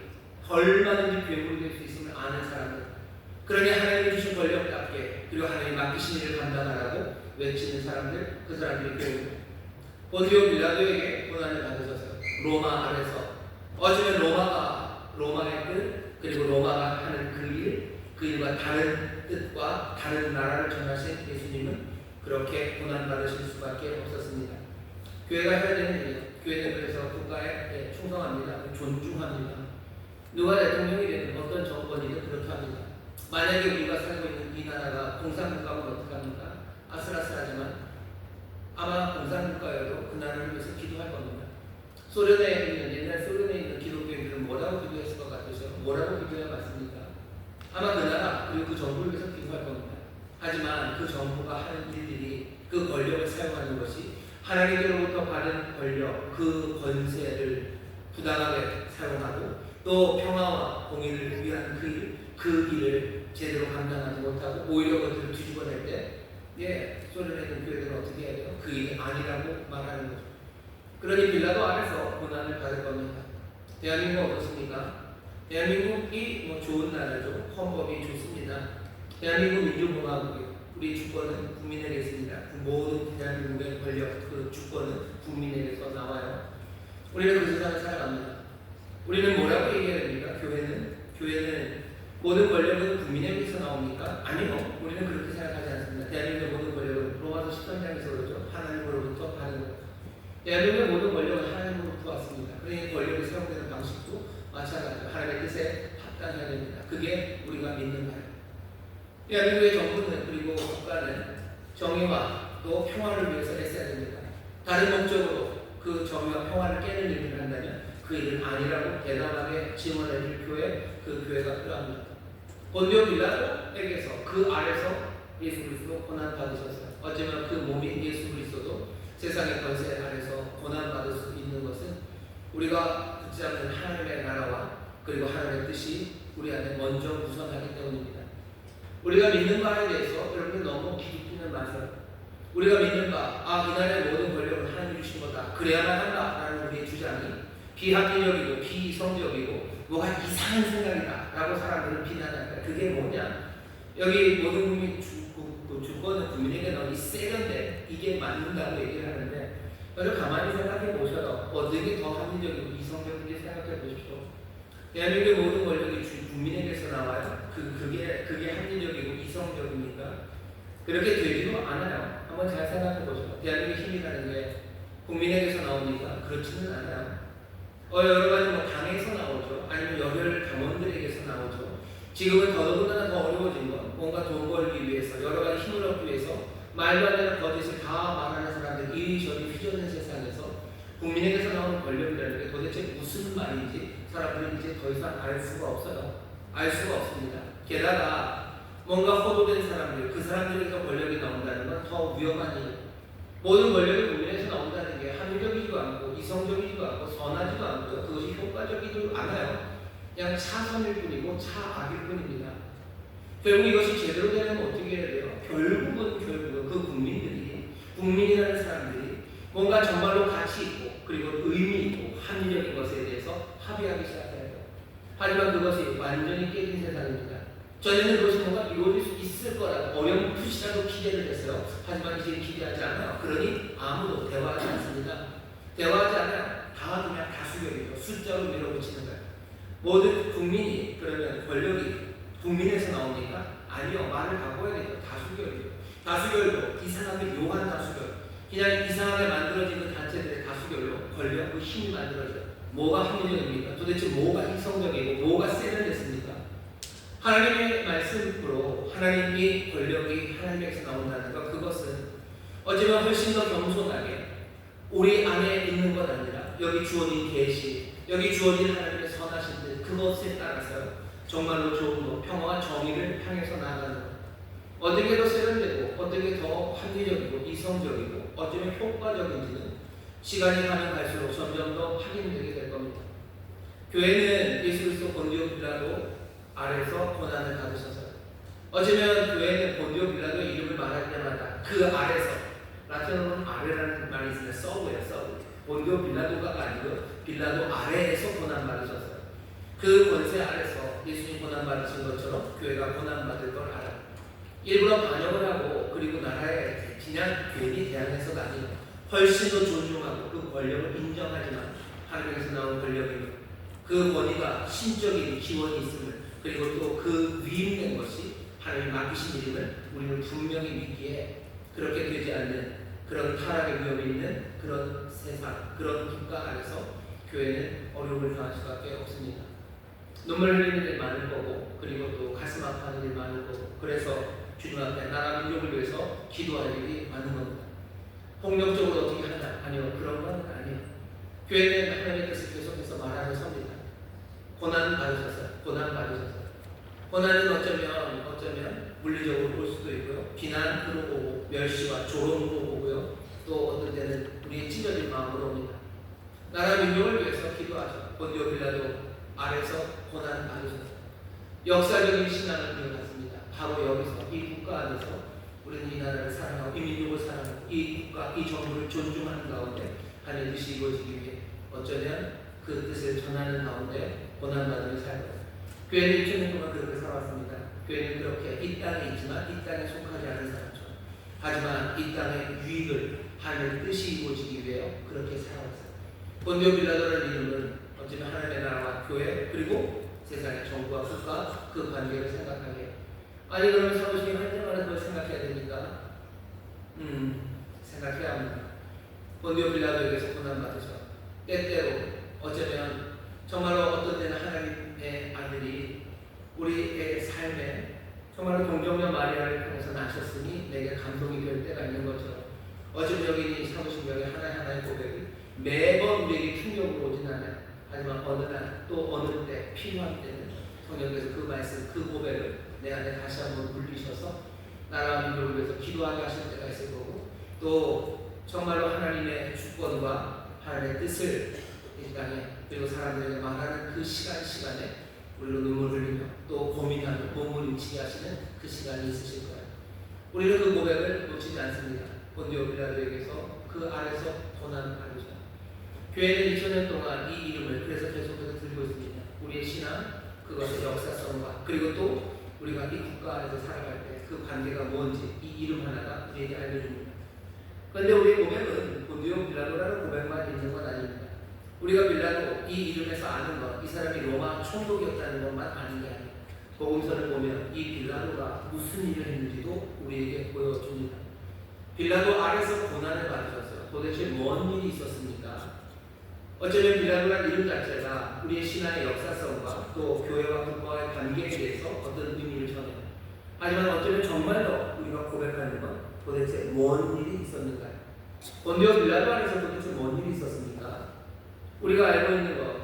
얼마든지 괴물이 될 수 있음을 아는 사람들. 그러니 하나님이 주신 권력답게 그리고 하나님이 맡기신 일을 감당하라고 외치는 사람들, 그 사람들이 교회입니다. 본디오 빌라도에게 고난을 받으셨어요. 로마 안에서 어쩌면 로마의 뜻 그리고 로마가 하는 그 일, 그 일과 다른 뜻과 다른 나라를 전하신 예수님은 그렇게 고난 받으실 수밖에 없었습니다. 교회가 해야 되는 일이요. 교회는 그래서 국가에 충성합니다. 존중합니다. 누가 대통령이 되든 어떤 정권이든 그렇게 합니다. 만약에 우리가 살고 있는 이 나라가 공산국가면 어떻게 합니까? 아슬아슬하지만 아마 공산국가여도 그 나라를 위해서 기도할 겁니다. 옛날 소련에 있는 기독교인들은 뭐라고 기도했을 것 같으세요? 뭐라고 기도해야 맞습니까? 아마 그 나라 그리고 그 정부를 위해서 기도할 겁니다. 하지만 그 정부가 하는 일들이 그 권력을 사용하는 것이 하나님께로부터 받은 권력, 그 권세를 부당하게 사용하고 또 평화와 공의를 위한 그 일을 제대로 감당하지 못하고 오히려 그것들을 뒤집어낼 때 소련에 있는 교회들은 어떻게 해야 돼요? 그 일이 아니라고 말하는 거죠. 그러니 빌라도 안에서 고난을 받을 겁니다. 대한민국 어떻습니까? 대한민국이 좋은 나라죠. 헌법이 좋습니다. 대한민국 민주공화국이요. 우리 주권은 국민에게 있습니다. 모든 대한민국의 권력, 그 주권은 국민에게서 나와요. 우리는 그 세상을 살아갑니다. 우리는 뭐라고 얘기해야 됩니까? 교회는 모든 권력은 국민에게서 나옵니까? 아니요. 우리는 그렇게 생각하지 않습니다. 대한민국의 모든 권력은 로마서 13장에서 그러죠. 하나님으로부터 받은 것. 대한민국의 모든 권력은 하나님으로부터 왔습니다. 그러니 권력이 사용되는 방식도 마찬가지로 하나님의 뜻에 합당해야 됩니다. 그게 우리가 믿는 바예요. 대한민국의 정부는 그리고 국가는 정의와 또 평화를 위해서 애써야 됩니다. 다른 목적으로 그 정의와 평화를 깨는 일을 한다면 그 일은 아니라고 대담하게 증언해줄 그 교회가 필요합니다. 본디오 빌라도에게서 그 아래서 예수 그리스도 고난 받으셨어요. 어쩌면 그 몸인 예수 그리스도도 세상의 권세 아래서 고난 받을 수 있는 것은 우리가 붙잡는 하나님의 나라와 그리고 하나님의 뜻이 우리 안에 먼저 우선하기 때문입니다. 우리가 믿는 바에 대해서 여러분들 너무 기죽지는 마세요. 우리가 믿는 바, 이 나라의 모든 권력은 하나님이 주신 거다. 그래야만 한다라는 우리의 주장이 비합리적이고 비이성적이고 뭐가 이상한 생각이다 라고 사람들은 비난한다. 그게 뭐냐? 여기 모든 국민 주권은 국민에게 너무 세련돼 이게 맞는다고 얘기를 하는데 여러분 가만히 생각해 보셔도 어떻게 더 합리적이고 이성적인지 생각해 보십시오. 대한민국의 모든 권력이 국민에게서 나와요. 그게 합리적이고 이성적입니까? 그렇게 되지도 않아요. 한번 잘 생각해 보세요. 대한민국의 힘이라는 게 국민에게서 나옵니까? 그렇지는 않아요. 여러 가지 당에서 나오죠. 아니면 열혈 당원들에게서 나오죠. 지금은 더더군다나 더 어려워진 건 뭔가 돈 벌기 위해서 여러 가지 힘을 얻기 위해서 말도 안 되는 거짓을 다 말하는 사람들 이리저리 휘저는 세상에서 국민에게서 나오는 권력이라는 게 도대체 무슨 말인지 사람들은 이제 더 이상 알 수가 없어요. 알 수가 없습니다. 게다가 뭔가 호도된 사람들, 그 사람들에게서 권력이 나온다는 건 더 위험한 일. 모든 권력이 국민에서 나온다는 게 합리적이지도 않고 이성적이지도 않고 선하지도 않고 그것이 효과적이지도 않아요. 그냥 차선일 뿐이고 차악일 뿐입니다. 결국 이것이 제대로 되려면 어떻게 해야 돼요? 결국은 그 국민이라는 사람들이 뭔가 정말로 가치 있고 그리고 의미 있고 합리적인 것에 대해서 합의하기 시작해야 돼요. 하지만 그것이 완전히 깨진 세상입니다. 전에는 그것이 뭔가 이루어질 수 있을 거라고 어렴풋이라도 기대를 했어요. 하지만 이제 기대하지 않아요. 그러니 아무도 대화하지 않습니다. 대화하지 않아요. 다 그냥 다수결이죠. 숫자로 밀어붙이는 거예요. 모든 국민이 그러면 권력이 국민에서 나오니까 아니요. 말을 바꿔야겠죠. 다수결이죠. 다수결도 이상하게 묘한 다수결. 그냥 이상하게 만들어진 그 단체들의 다수결로 권력, 그 힘이 만들어져요. 뭐가 합리적입니까? 도대체 뭐가 이성적이고 뭐가 세련됐습니까? 하나님의 말씀으로 하나님의 권력이 하나님에서 나온다는 것, 그것은 어쩌면 훨씬 더 겸손하게 우리 안에 있는 것 아니라 여기 주어진 계시, 여기 주어진 하나님의 선하신 뜻, 그것에 따라서 정말로 좋은 것, 평화와 정의를 향해서 나아가는 것. 어떻게 더 세련되고 어떻게 더 합리적이고 이성적이고 어쩌면 효과적인지는 시간이 가면 갈수록 점점 더 확인되게 될 겁니다. 교회는 예수 그리스도 본디오 빌라도 아래서 고난을 받으셔서 어쩌면 교회는 본디오 빌라도의 이름을 말할 때마다 그 아래서, 라틴어로는 아래라는 말이 있습니다. 서브예요. 서브. 본디오 빌라도가 아니고 빌라도 아래에서 고난 받으셨어요. 그 권세 아래서 예수님 고난 받으신 것처럼 교회가 고난 받을 걸 알아요. 일부러 반역을 하고 그리고 나라에 그냥 괜히 대항해서가 아니고 훨씬 더 존중하고 그 권력을 인정하지만 하나님에서 나온 권력입니다. 그 권위가 신적인 기원이 있음을, 그리고 또 그 위임된 것이 하나님 맡기신 일임을 우리는 분명히 믿기에, 그렇게 되지 않는 그런 타락의 위험이 있는 그런 세상, 그런 국가 안에서 교회는 어려움을 당할 수밖에 없습니다. 눈물 흘리는 일 많을 거고 그리고 또 가슴 아파하는 일 많을 거고, 그래서 주님 앞에 나라 민족을 위해서 기도할 일이 많은 겁니다. 폭력적으로 어떻게 하냐? 아니요. 그런 건 아니에요. 교회는 하나님의 뜻을 계속해서 말하는 섭니다. 고난 받으셨어요. 고난 받으셨어요. 고난은 어쩌면 물리적으로 올 수도 있고요. 비난으로 오고 멸시와 조롱으로 오고요. 또 어떤 때는 우리의 찢어진 마음으로 옵니다. 나라 민족을 위해서 기도하죠. 본디오 빌라도 아래서 고난 받으셨어요. 역사적인 신앙을 기억하십니다. 바로 여기서 이 국가 안에서 우리는 이 나라를 사랑하고 이 민족을 사랑하고 이 국가, 이 정부를 존중하는 가운데 하나님의 뜻이 이루어지기 위해 어쩌면 그 뜻을 전하는 가운데 고난받으며 살고, 교회는 2000년 동안 그렇게 살아왔습니다. 교회는 그렇게 이 땅에 있지만 이 땅에 속하지 않은 사람처럼, 하지만 이 땅의 유익을 하나님의 뜻이 이루어지기 위해 그렇게 살아왔어요. 본디오 빌라도라는 이름은 어쩌면 하나님의 나라와 교회 그리고 세상의 정부와 국가, 그 관계를 생각하게. 아니 그러면 사무실이 할 때마다 그걸 생각해야 됩니까? 생각해야 합니다. 본디오 빌라도에게서 고난받으셔. 때때로 어쩌면 정말로 어떤 때는 하나님의 아들이 우리의 삶에 정말로 동정녀 마리아를 통해서 나셨으니 내게 감동이 될 때가 있는 것처럼, 어쩌면 여기 사무실명의 하나하나의 고백이 매번 우리에게 충격으로 오진 않아요. 하지만 어느 날 또 어느 때 필요한 때는 성령께서 그 말씀, 그 고백을 내 안에 다시 한번 물리셔서 나라 민족을 위해서 기도하게 하실 때가 있을 거고, 또 정말로 하나님의 주권과 하나님의 뜻을 이 땅에 그리고 사람들에게 말하는 그 시간에 우리로 눈물 흘리며 또 고민하며 몸을 움치게 하시는 그 시간이 있으실 거예요. 우리는 그 고백을 놓치지 않습니다. 본디오 빌라도에게서 그 아래서 고난 받으셔. 교회는 2000년 동안 이 이름을 그래서 계속해서 들고 있습니다. 우리의 신앙, 그것의 역사성과 그리고 또 우리가 이 국가 안에서 살아갈 때 그 관계가 뭔지 이 이름 하나가 우리에게 알려줍니다. 그런데 우리의 고백은 본디오 빌라도라는 고백만 있는 건 아닙니다. 우리가 빌라도 이 이름에서 아는 것, 이 사람이 로마 총독이었다는 것만 아는 게 아니에요. 복음서를 보면 이 빌라도가 무슨 일을 했는지도 우리에게 보여줍니다. 빌라도 아래서 고난을 받으셨어요. 도대체 뭔 일이 있었습니까? 어쩌면 빌라도라는 이름 자체가 우리의 신앙의 역사성과 또 교회와 국가와의 관계에 대해서 어떤 의미를 전해요. 하지만 어쩌면 정말로 우리가 고백하는 건 도대체 뭔 일이 있었는가요? 본디오 빌라도 안에서 도대체 뭔 일이 있었습니까? 우리가 알고 있는 것,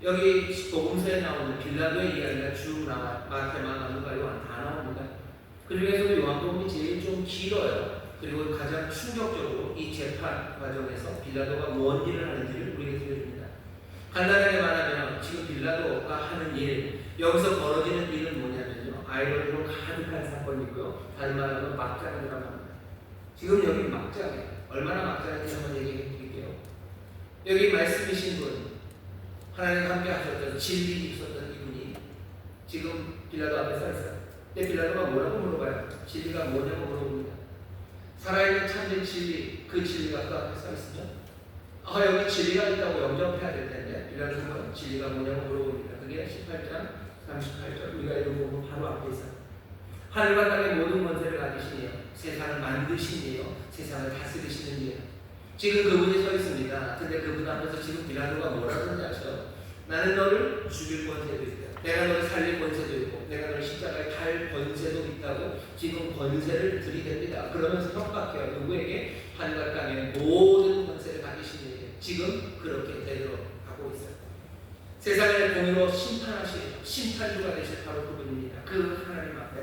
여기 복음서에 나오는 빌라도의 이야기가 쭉 나와. 마태, 마가, 누가, 요한 다 나옵니다. 그 중에서도 요한복음이 제일 좀 길어요. 그리고 가장 충격적으로 이 재판 과정에서 빌라도가 뭔 일을 하는지를 우리에게 들려줍니다. 간단하게 말하면 지금 빌라도가 하는 일, 여기서 벌어지는 일은 뭐냐면요, 아이러니로 가득한 사건이고요. 다른 말하면 막장이라고 합니다. 지금 여기 막장이에요. 얼마나 막장인지 한번 얘기해 드릴게요. 여기 말씀이신 분, 하나님 함께 하셨던 진리 있었던 이분이 지금 빌라도 앞에 서 있어요. 근데 빌라도가 뭐라고 물어봐요? 진리가 뭐냐고 물어봅니다. 살아있는 참된 진리, 그 진리가 그 앞에 서 있으면 여기 진리가 있다고 영접해야 될 텐데 빌라도가 진리가 뭐냐고 물어봅니다. 그게 18장 38절 우리가 읽어보면 바로 앞에 있어요. 하늘과 땅의 모든 권세를 가지신 이요, 세상을 만드신 이요, 세상을 다스리시는 이요. 지금 그분이 서 있습니다. 근데 그분 앞에서 지금 빌라도가 뭐라고 하는지 아시죠? 나는 너를 죽일 권세도 있다. 내가 너를 살릴 권세도 있고 내가 너를 십자가에 달 권세도 있다고 지금 권세를 들이댑니다. 그러면서 협박해요. 누구에게? 하늘과 땅의 모든 권세를 가지신 이에게 지금 그렇게 되도록 하고 있어요. 세상을 공의로 심판하실 심판주가 되실 바로 그분입니다. 그 하나님 앞에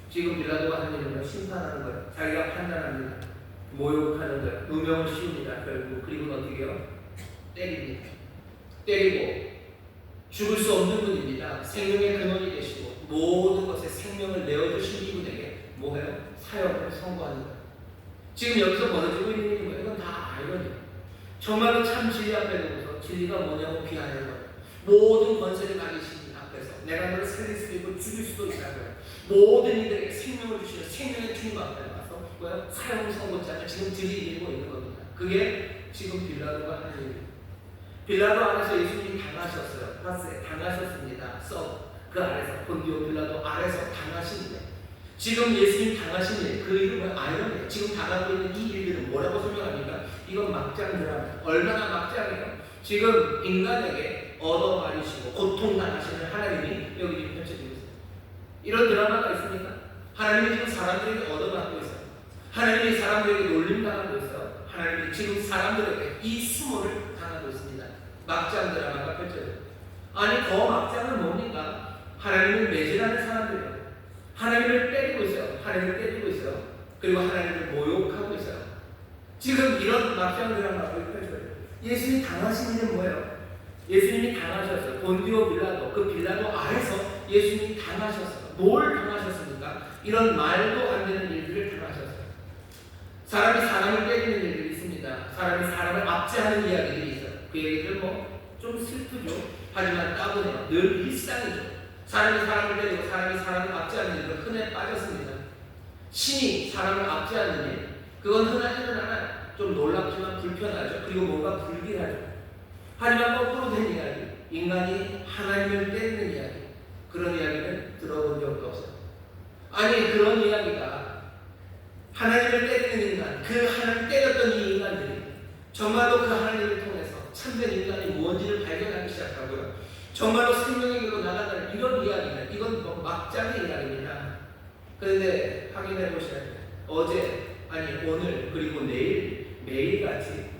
지금 빌라도가 하는 일은 심판하는 거예요. 자기가 판단합니다. 모욕하는 거예요. 누명을 씌웁니다. 결국 그리고 어떻게 해요? 때립니다. 때리고 죽을 수 없는 분입니다. 생명의 근원이 되시고 모든 것에 생명을 내어주신 이분에게 뭐해요? 사형을 선고하는 거예요. 지금 여기서 벌어지고 있는 일이 뭐예요? 이건 다 아이러니예요. 정말로 참 진리 앞에 놓고서 진리가 뭐냐고 비하하는 거예요. 모든 권세를 가지신 앞에서 내가 너를 살릴 수도 있고 죽일 수도 있다고요. 모든 이들에게 생명을 주시는 생명의 주님 앞에 와서 뭐예요? 사형 선고장을 지금 들이밀고 있는 겁니다. 그게 지금 빌라도가 하는 일이에요. 빌라도 안에서 예수님이 당하셨어요. 봤어요? 당하셨습니다. 그 아래서 본디오 빌라도 아래서 당하시는데 지금 예수님 당하신 일, 그 일은 뭐예요? 아이러니예요. 지금 당하고 있는 이 일들은 뭐라고 설명합니까? 이건 막장 드라마. 얼마나 막장이에요? 지금 인간에게 얻어맞으시고 고통당하시는 하나님이 여기 지금 펼쳐지고 있어요. 이런 드라마가 있습니까? 하나님이 지금 사람들에게 얻어맞고 있어요. 하나님이 사람들에게 놀림당하고 있어요. 하나님이 지금 사람들에게 이 수모를 당하고 있습니다. 막장 드라마가 펼쳐져요. 아니 더 막장은 뭡니까? 하나님을 매질하는 사람들이에요. 하나님을 때리고 있어요. 하나님을 때리고 있어요. 그리고 하나님을 모욕하고 있어요. 지금 이런 막장 드라마가 펼쳐져요. 예수님이 당하신 일은 뭐예요? 예수님이 당하셨어요. 본디오 빌라도, 그 빌라도 아래서 예수님이 당하셨어요. 뭘 당하셨습니까? 이런 말도 안 되는 일들을 당하셨어요. 사람이 사람을 때리는 일들이 있습니다. 사람이 사람을 압제하는 이야기들이 있어요. 그 얘기들은 좀 슬프죠. 하지만 따분해요. 늘 일상이죠. 사람이 사람을 때리고 사람이 사람을 압제하는 일은 흔해 빠졌습니다. 신이 사람을 압제하는 일, 그건 흔하지는 않아요. 좀 놀랍지만 불편하죠. 그리고 뭔가 불길하죠. 하지만 거꾸로 된 이야기, 인간이 하나님을 때리는 이야기, 그런 이야기는 들어본 적도 없어요. 아니 그런 이야기가 하나님을 때리는 인간, 그 하나님 때렸던 이 인간들이 정말로 그 하나님을 통해서 참된 인간이 뭔지를 발견하기 시작하고요. 정말로 생명의 길로 나간다는 이런 이야기는 이건 막장의 이야기입니다. 그런데 확인해 보셔야 돼요. 어제, 아니 오늘, 그리고 내일 매일같이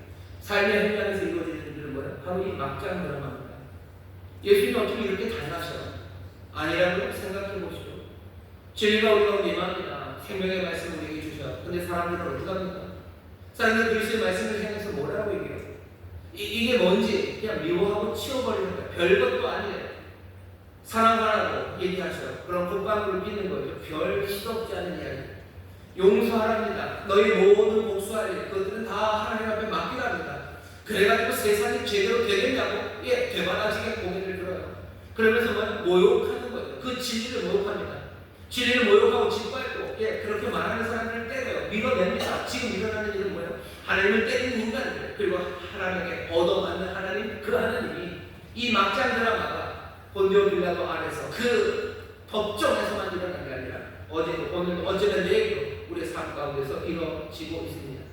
삶의 현장에서 이루어지는 일은 뭐예요? 바로 이 막장 드라마입니다. 예수님이 어떻게 이렇게 당하셔? 아니라고 생각해 보시죠. 진리가 우리 가운데 임합니다. 생명의 말씀을 우리에게 주셔. 근데 사람들은 어떻게 합니까? 사람들은 그리스도의 말씀을 향해서 뭐라고 얘기해요? 이게 뭔지 그냥 미워하고 치워버리는 거예요. 별것도 아니에요. 사랑하라고 얘기하셔요. 그럼 국방으로 믿는 거죠. 별 시덥지 않은 이야기. 용서하랍니다. 너희 모든 복수할 일, 그것들은 다 하나님 앞에 맡기랍니다. 그래가지고 세상이 제대로 되겠냐고? 예, 되바라지게 고개를 들어요. 그러면서 모욕하는 거예요. 그 진리를 모욕합니다. 진리를 모욕하고 짓밟고, 예, 그렇게 말하는 사람들을 때려요. 밀어냅니다. 지금 일어나는 일은 뭐예요? 하나님을 때리는 인간들, 그리고 하나님에게 얻어맞는 하나님, 그 하나님이 이 막장 드라마가 본디오 빌라도 안에서 그 법정에서만 일어난 게 아니라 어제도 오늘도 어제는 내일도 우리의 삶 가운데서 이루어지고 있습니다.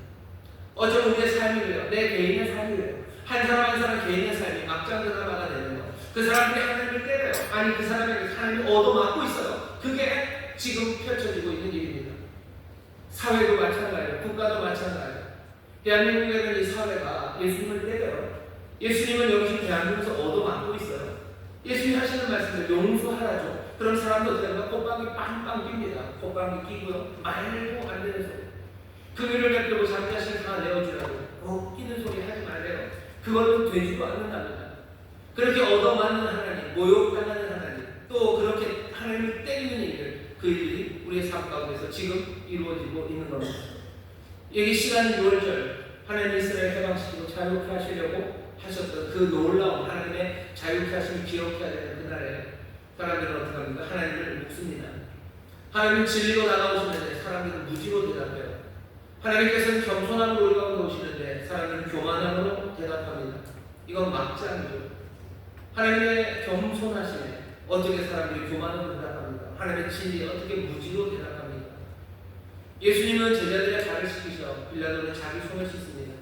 어제 우리의 삶이래요. 내 개인의 삶이래요. 한 사람 한 사람 개인의 삶이 막장 드라마가 되는 거. 그 사람들이 하나님을 때려요. 아니 그 사람에게 하나님이 얻어맞고 있어요. 그게 지금 펼쳐지고 있는 일입니다. 사회도 마찬가지예요. 국가도 마찬가지예요. 대한민국에는 이 사회가 예수님을 때려요. 예수님은 여기 대한민국에서 얻어맞고 있어요. 예수님이 하시는 말씀을 용서하라죠. 그럼 사람도 어떻게 하면 콧방귀 빵빵 낍니다. 콧방귀 끼고요. 말도 안 되는 소리. 금요일을 베풀고 자기 자신을 다 내어주라고 끼는 소리 하지 말래요. 그거는 되지도 않는답니다. 그렇게 얻어맞는 하나님, 모욕당하는 하나님, 또 그렇게 하나님을 때리는 일들, 그 일들이 우리의 삶 가운데서 지금 이루어지고 있는 겁니다. 여기 시간 6월절 하나님 이스라엘 해방시키고 자유케 하시려고 하셨던 그 놀라운 하나님의 자유케 하심을 기억해야 되는 그날에 사람들은 어떻게 합니까? 하나님을 묻습니다. 하나님은 진리로 나가오시는데 사람들은 무지로 대답해요. 하나님께서는 겸손함으로 우리 가운데 오시는데 사람들은 교만함으로 대답합니다. 이건 막장이죠. 하나님의 겸손하심에 어떻게 사람들이 교만함으로 대답합니까? 하나님의 진리에 어떻게 무지로 대답합니까? 예수님은 제자들의 발을 씻기셔 빌라도는 자기 손을 씻습니다.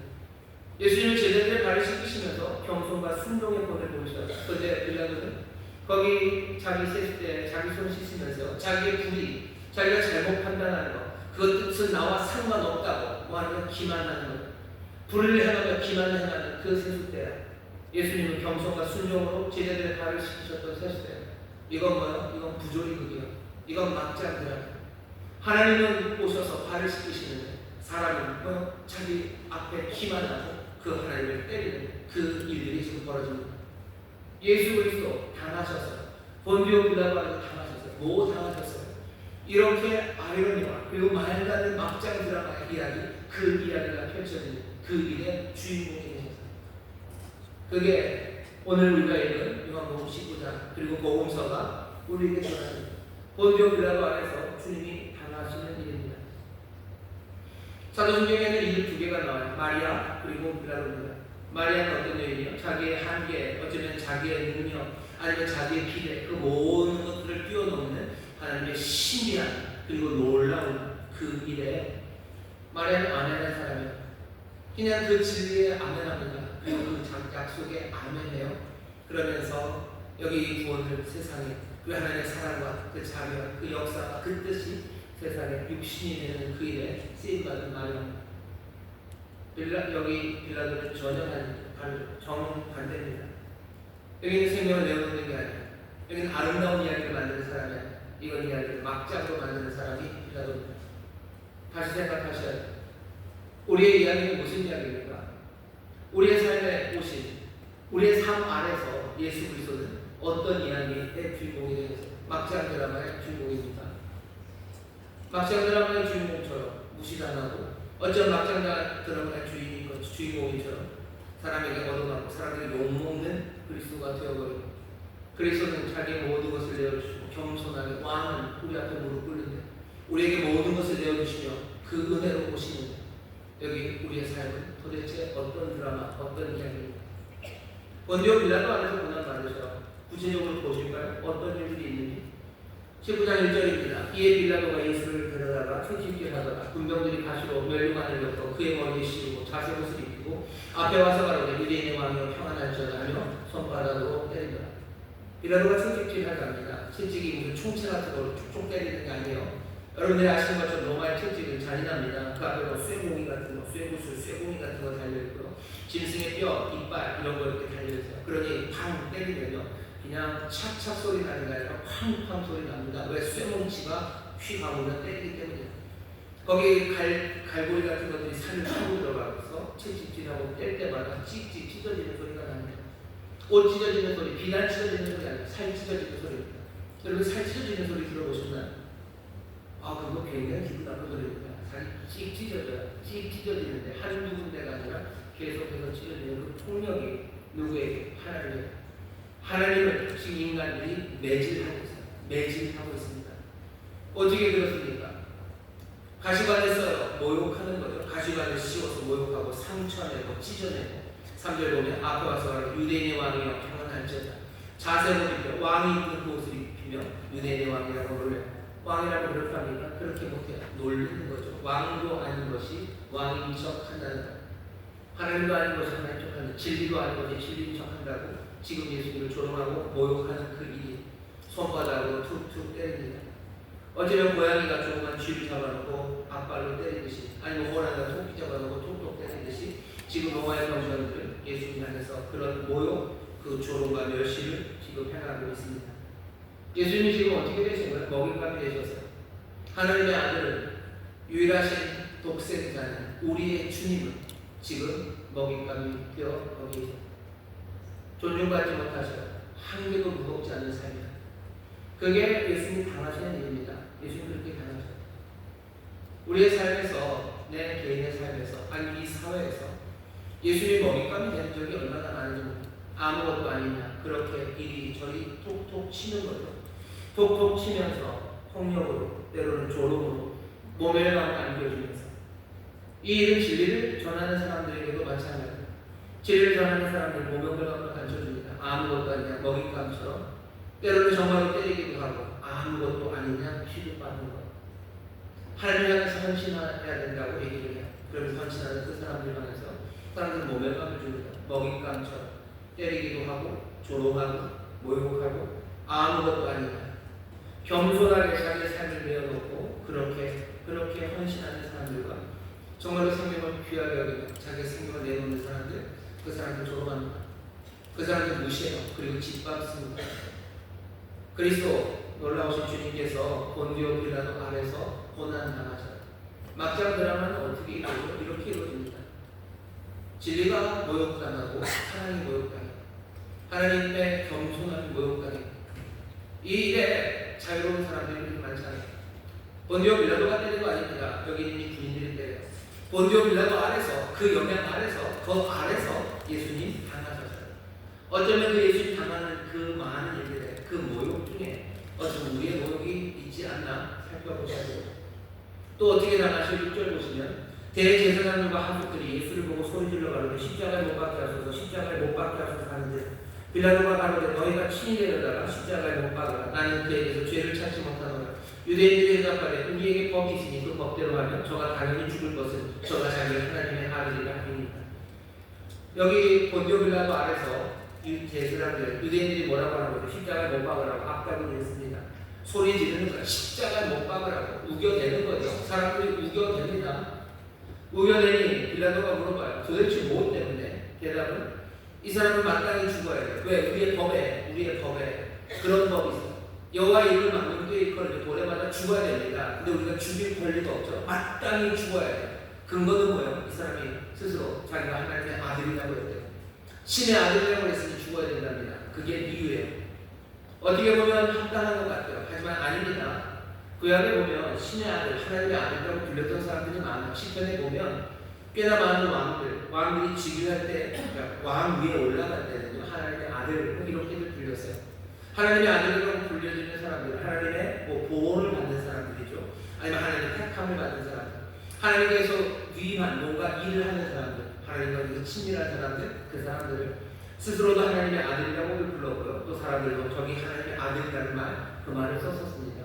예수님은 제자들의 발을 씻기시면서 겸손과 순종의 본을 보이셔. 그런데 빌라도는 거기 자기 세수대 자기 손 씻으면서 자기의 불의, 자기가 잘못 판단하는 것, 그것은 나와 상관없다고 뭐 아니면 기만하는 것, 불의를 행하며 기만을 행하는 그 세수대야. 예수님은 겸손과 순종으로 제자들의 발을 씻기셨던 세수대야. 이건 뭐요? 이건 부조리극이요. 이건 막장이야. 하나님은 오셔서 발을 씻기시는데 사람은 뭐요? 자기 앞에 기만하고 그 하나님을 때리는 그 일들이 지금 벌어집니다. 예수 그리스도 당하셨어요. 본디오 빌라도 안에서 당하셨어요. 뭐 당하셨어요? 이렇게 아이러니와 그리고 말도 안 되는 막장 드라마의 이야기, 그 이야기가 펼쳐지는 그 일의 주인공이 되셨어요. 그게 오늘 우리가 읽은 요한복음 19장 그리고 복음서가 우리에게 전하는 본디오 빌라도 안에서 주님이 당하시는 일입니다. 사도신경에는 이들 두 개가 나와요. 마리아 그리고 빌라도입니다. 마리아는 어떤 여인이요? 자기의 한계, 어쩌면 자기의 능력, 아니면 자기의 기대, 그 모든 것들을 뛰어넘는 하나님의 신비한 그리고 놀라운 그 일에 마리아는 아멘한 사람이에요. 그냥 그 진리에 아멘합니다. 그리고 그 약속에 아멘해요. 그러면서 여기 구원을 세상에 그 하나님의 사랑과 그 자비와 그 역사와 그 뜻이 세상에 육신이 되는 그 일에 쓰임받은 마리아입니다. 여기 빌라도는 전혀 정반대입니다. 여기는 생명을 내어놓는 게 아니에요. 여기는 아름다운 이야기를 만드는 사람이 아니에요. 이건 이야기를 막장으로 만드는 사람이 빌라도입니다. 다시 생각하셔야 돼요. 우리의 이야기는 무슨 이야기입니까? 우리의 삶에 오신 우리의 삶 안에서 예수 그리스도는 어떤 이야기의 주인공이 되겠어요? 막장 드라마의 주인공입니다. 막장 드라마의 주인공처럼 무시당하고 어쩌면 막장 드라마의 주인공이처럼 사람에게 얻어맞고 사람에게 욕먹는 그리스도가 되어버리고 그리스도는 자기의 모든 것을 내어주시고 겸손하게 왕은 우리 앞에 무릎 꿇는데 우리에게 모든 것을 내어주시며 그 은혜로 오시는 여기 우리의 삶은 도대체 어떤 드라마, 어떤 이야기입니까? 본디오 빌라도 안에서 고난 받으셔. 구체적으로 보실까요? 어떤 일들이 있는지 19장 1절입니다. 이에 빌라도가 예수를 데려다가 채찍질하다가 군병들이 가시로 멸류관을 엮어 그의 머리에 씌우고 자색옷을 입히고 앞에 와서 가로되 유대인의 왕이여 평안할지어다 하며 손바닥으로 때리더라. 빌라도가 채찍질하답니다. 채찍이 무슨 총체 같은 거로 툭툭 때리는 게 아니에요. 여러분들이 아시는 것처럼 로마의 채찍은 잔인합니다. 그 앞에 쇠고기 같은 거, 쇠구슬, 쇠고기 같은 거 달려있고요. 짐승의 뼈, 이빨 이런 거 이렇게 달려있어요. 그러니 팡 때리면요. 그냥 착착 소리 나는 게 아니라 팡팡 소리 납니다. 왜? 쇠뭉치가 휘 가보면 때리기 때문에. 거기 갈고리 같은 것들이 살을 타고 들어가서 채찍질하고 뗄 때마다 찍찍 찢어지는 소리가 납니다. 옷 찢어지는 소리, 비단 찢어지는 소리 아니라 살 찢어지는 소리입니다. 여러분 살 찢어지는 소리 들어보셨나요? 아 그거 굉장히 기분 나쁜 소리입니다. 살이 찍 찢어져요. 찍 찢어지는데 한두 군데가 아니라 계속해서 찢어지는 그 폭력이 누구에게? 하나님에게. 하나님을 지금 인간들이 매질하고 있어요. 매질하고 있습니다. 어떻게 그렇습니까? 가시관을 써요. 모욕하는 거죠. 가시관을 씌워서 모욕하고 상처내고 찢어내고 3절 보면 앞에 와서 유대인의 왕이여 평안할지어다. 자세로 입혀 왕이 입는 그 옷을 입히며 유대인의 왕이라고 놀래요. 왕이라고 그렇게 합니까? 그렇게 못해요. 놀리는 거죠. 왕도 아닌 것이 왕인 척 한다는 거예요. 하나님도 아닌 것이 하나님 척 한다. 진리도 아닌 것이 진리인 척 한다고 지금 예수님을 조롱하고 모욕하는 그 일이 손바닥으로 툭툭 때립니다. 어쩌면 고양이가 조그만 쥐를 잡아놓고 앞발로 때리듯이 아니면 호랑이가 토끼 잡아놓고 톡톡 때리듯이 지금 로마의 병사들은 예수님 안에서 그런 모욕, 그 조롱과 멸시를 지금 행하고 있습니다. 예수님이 지금 어떻게 되신 거예요? 먹잇감이 되셨어요. 하나님의 아들은 유일하신 독생자는 우리의 주님은 지금 먹잇감이 되어 거기 존중받지 못하셔 한 개도 무겁지 않은 삶이다. 그게 예수님이 당하시는 일입니다. 예수님 그렇게 당하셔. 우리의 삶에서, 내 개인의 삶에서, 아니 이 사회에서 예수님이 먹잇감이 된 적이 얼마나 많은지 아무것도 아니냐 그렇게 이리저리 톡톡 치는 거죠. 톡톡 치면서 폭력으로 때로는 조롱으로 모멸감을 안겨주면서 이 일은 진리를 전하는 사람들에게도 마찬가지입니다. 진리를 전하는 사람들 모멸감을 안겨줍니다. 아무것도 아니냐 먹잇감처럼 때로는 정말로 때리기도 하고 아무것도 아니냐 취급받는 것. 하나님 향해서 헌신해야 된다고 얘기를 해요. 그러면서 헌신하는 그 사람들 향해서 사람들 모멸감을 줍니다. 먹잇감처럼 때리기도 하고 조롱하고 모욕하고 아무것도 아니냐 겸손하게 자기의 삶을 내어놓고 그렇게 헌신하는 사람들과 정말로 생명을 귀하게 여기고 자기의 생명을 내놓는 사람들 그 사람들 조롱합니다. 그 사람들 무시해요. 그리고 짓밟습니다. 그리스도 놀라우신 주님께서 본디오 빌라도 아래서 고난당하셔요. 막장 드라마는 어떻게 이루어져요? 이렇게 이루어집니다. 진리가 모욕당하고 사랑이 모욕당해요. 하나님의 겸손함이 모욕당해요. 이 일에 자유로운 사람들이 많지 않아요. 본디오 빌라도가 때린 거 아닙니다. 여기 있는 군인들이 때려요. 본디오 빌라도 아래서 그 영향 아래서 그 아래서 예수님 당하셨어요. 어쩌면 그 예수님 당하는 그 많은 일들의 그 모욕 중에 어쩌면 우리의 모욕이 있지 않나 살펴보셔야 돼요. 또 어떻게 당하실 6절 보시면 대제사장들과 하수들이 예수를 보고 소리질러 가로되 십자가에 못 박게 하소서 십자가에 못 박게 하소서 하는데 빌라도가 가로되 너희가 친히 데려다가 십자가에 못 박으라 나는 그에게서 죄를 찾지 못하노라. 유대인들이 대답하되 우리에게 법이 있으니 그 법대로 하면 저가 당연히 죽을 것은 저가 자기가 하나님의 아들이라 하니까. 여기 본디오 빌라도 아래서 제사장들 유대인들이 뭐라고 하는 거죠? 십자가에 못 박으라고 압박을 했습니다. 소리 지르는 거야. 십자가에 못 박으라고 우겨대는 거죠. 사람들이 우겨댑니다. 우겨대니 빌라도가 물어봐요. 도대체 무엇 때문에? 대답은 이 사람은 마땅히 죽어야 돼. 왜? 우리의 법에 그런 법이 있어. 여호와의 이름을 막는 게 일컬어져 돌에 맞아 죽어야 됩니다. 근데 우리가 죽일 권리가 없죠. 마땅히 죽어야 돼. 근거는 뭐예요? 이 사람이 스스로 자기가 하나님의 아들이라고 했대요. 신의 아들이라고 했으니 죽어야 된답니다. 그게 이유예요. 어떻게 보면 합당한 것 같아요. 하지만 아닙니다. 구약에 보면 신의 아들, 하나님의 아들이라고 불렸던 사람들이 많아요. 시편에 보면 꽤나 많은 왕들이 즉위할 때, 왕 위에 올라갈 때는요, 하나님의 아들, 이렇게들 불렸어요. 하나님의 아들이라고 불려지는 사람들, 하나님의 보호를 받는 사람들이죠. 아니면 하나님의 택함을 받는 사람들, 하나님께서 위임한 뭔가 일을 하는 사람들, 하나님과 친밀한 사람들, 그 사람들을 스스로도 하나님의 아들이라고 불렀고요. 또 사람들도 저기 하나님의 아들이라는 그 말을 썼었습니다.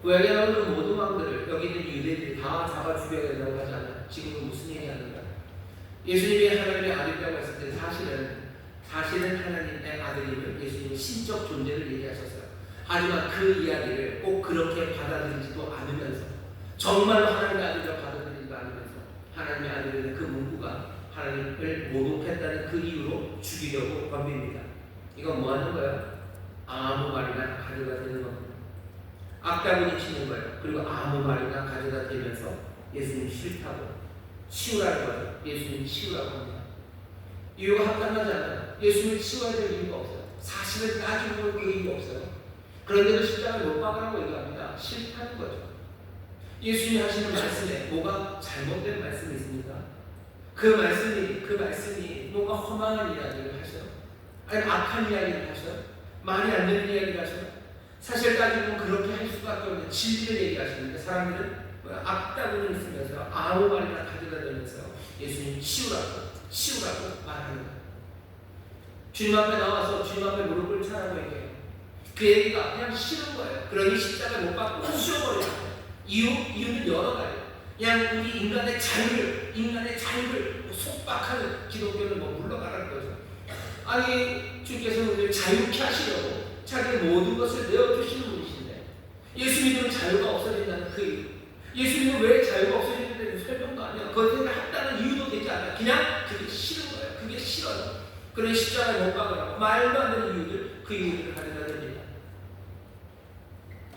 구약에 나오는 모든 왕들을 여기 있는 유대인들이 다 잡아 죽여야 된다고 하지 않아요. 지금은 무슨 얘기하는가? 예수님이 하나님의 아들이라고 했을 때 사실은 하나님의 아들임을 예수님이 신적 존재를 얘기하셨어요. 하지만 그 이야기를 꼭 그렇게 받아들이지도 않으면서 정말로 하나님의 아들이라고 받아들이지도 않으면서 하나님의 아들이라는 그 문구가 하나님을 모독했다는 그 이유로 죽이려고 덤빕니다. 이건 뭐 하는 거예요? 아무 말이나 가져다 대는 겁니다. 악다구니 치는 거예요. 그리고 아무 말이나 가져다 대면서 예수님 싫다고 치우라는 거예요. 예수님 치우라고 합니다. 이유가 합당하지 않아요. 예수님을 치워야 될 이유가 없어요. 사실을 따지고 볼 그 이유가 없어요. 그런데도 십자가에 못 박으라고 얘기합니다. 싫다는 거죠. 예수님이 하시는 말씀에 뭐가 잘못된 말씀이 있습니까? 그 말씀이 뭔가 허망한 이야기를 하셔요. 아니면 악한 이야기를 하셔요. 말이 안 되는 이야기를 하셔요. 사실 따지면 그렇게 할 수밖에 없는 진리를 얘기하시는데 사람들은 악다구니를 쓰면서 아무 말이나 가져다 대면서 예수님 치우라고 말하는 거예요. 주님 앞에 나와서 주님 앞에 무릎을 차라고 얘기해요. 그 얘기가 그냥 싫은 거예요. 그러니 십자가에 못 박고 치워버려요. 이유는 여러 가지. 그냥 우리 인간의 자유를 속박하는 기독교는 물러가라는 거죠. 아니 주께서는 우리를 자유케 하시려고 자기의 모든 것을 내어주시는 분이신데 예수 믿으면 자유가 없어진다는 그 이유. 예수 믿으면 왜 자유가 없어지는데 설명도 아니야. 그것에 합당한 이유도 되지 않아요. 그냥 그게 싫은 거예요. 그게 싫어요. 그런 십자가에 못 박으라고 말도 안 되는 이유들, 그 이유들을 가져다 냅니다.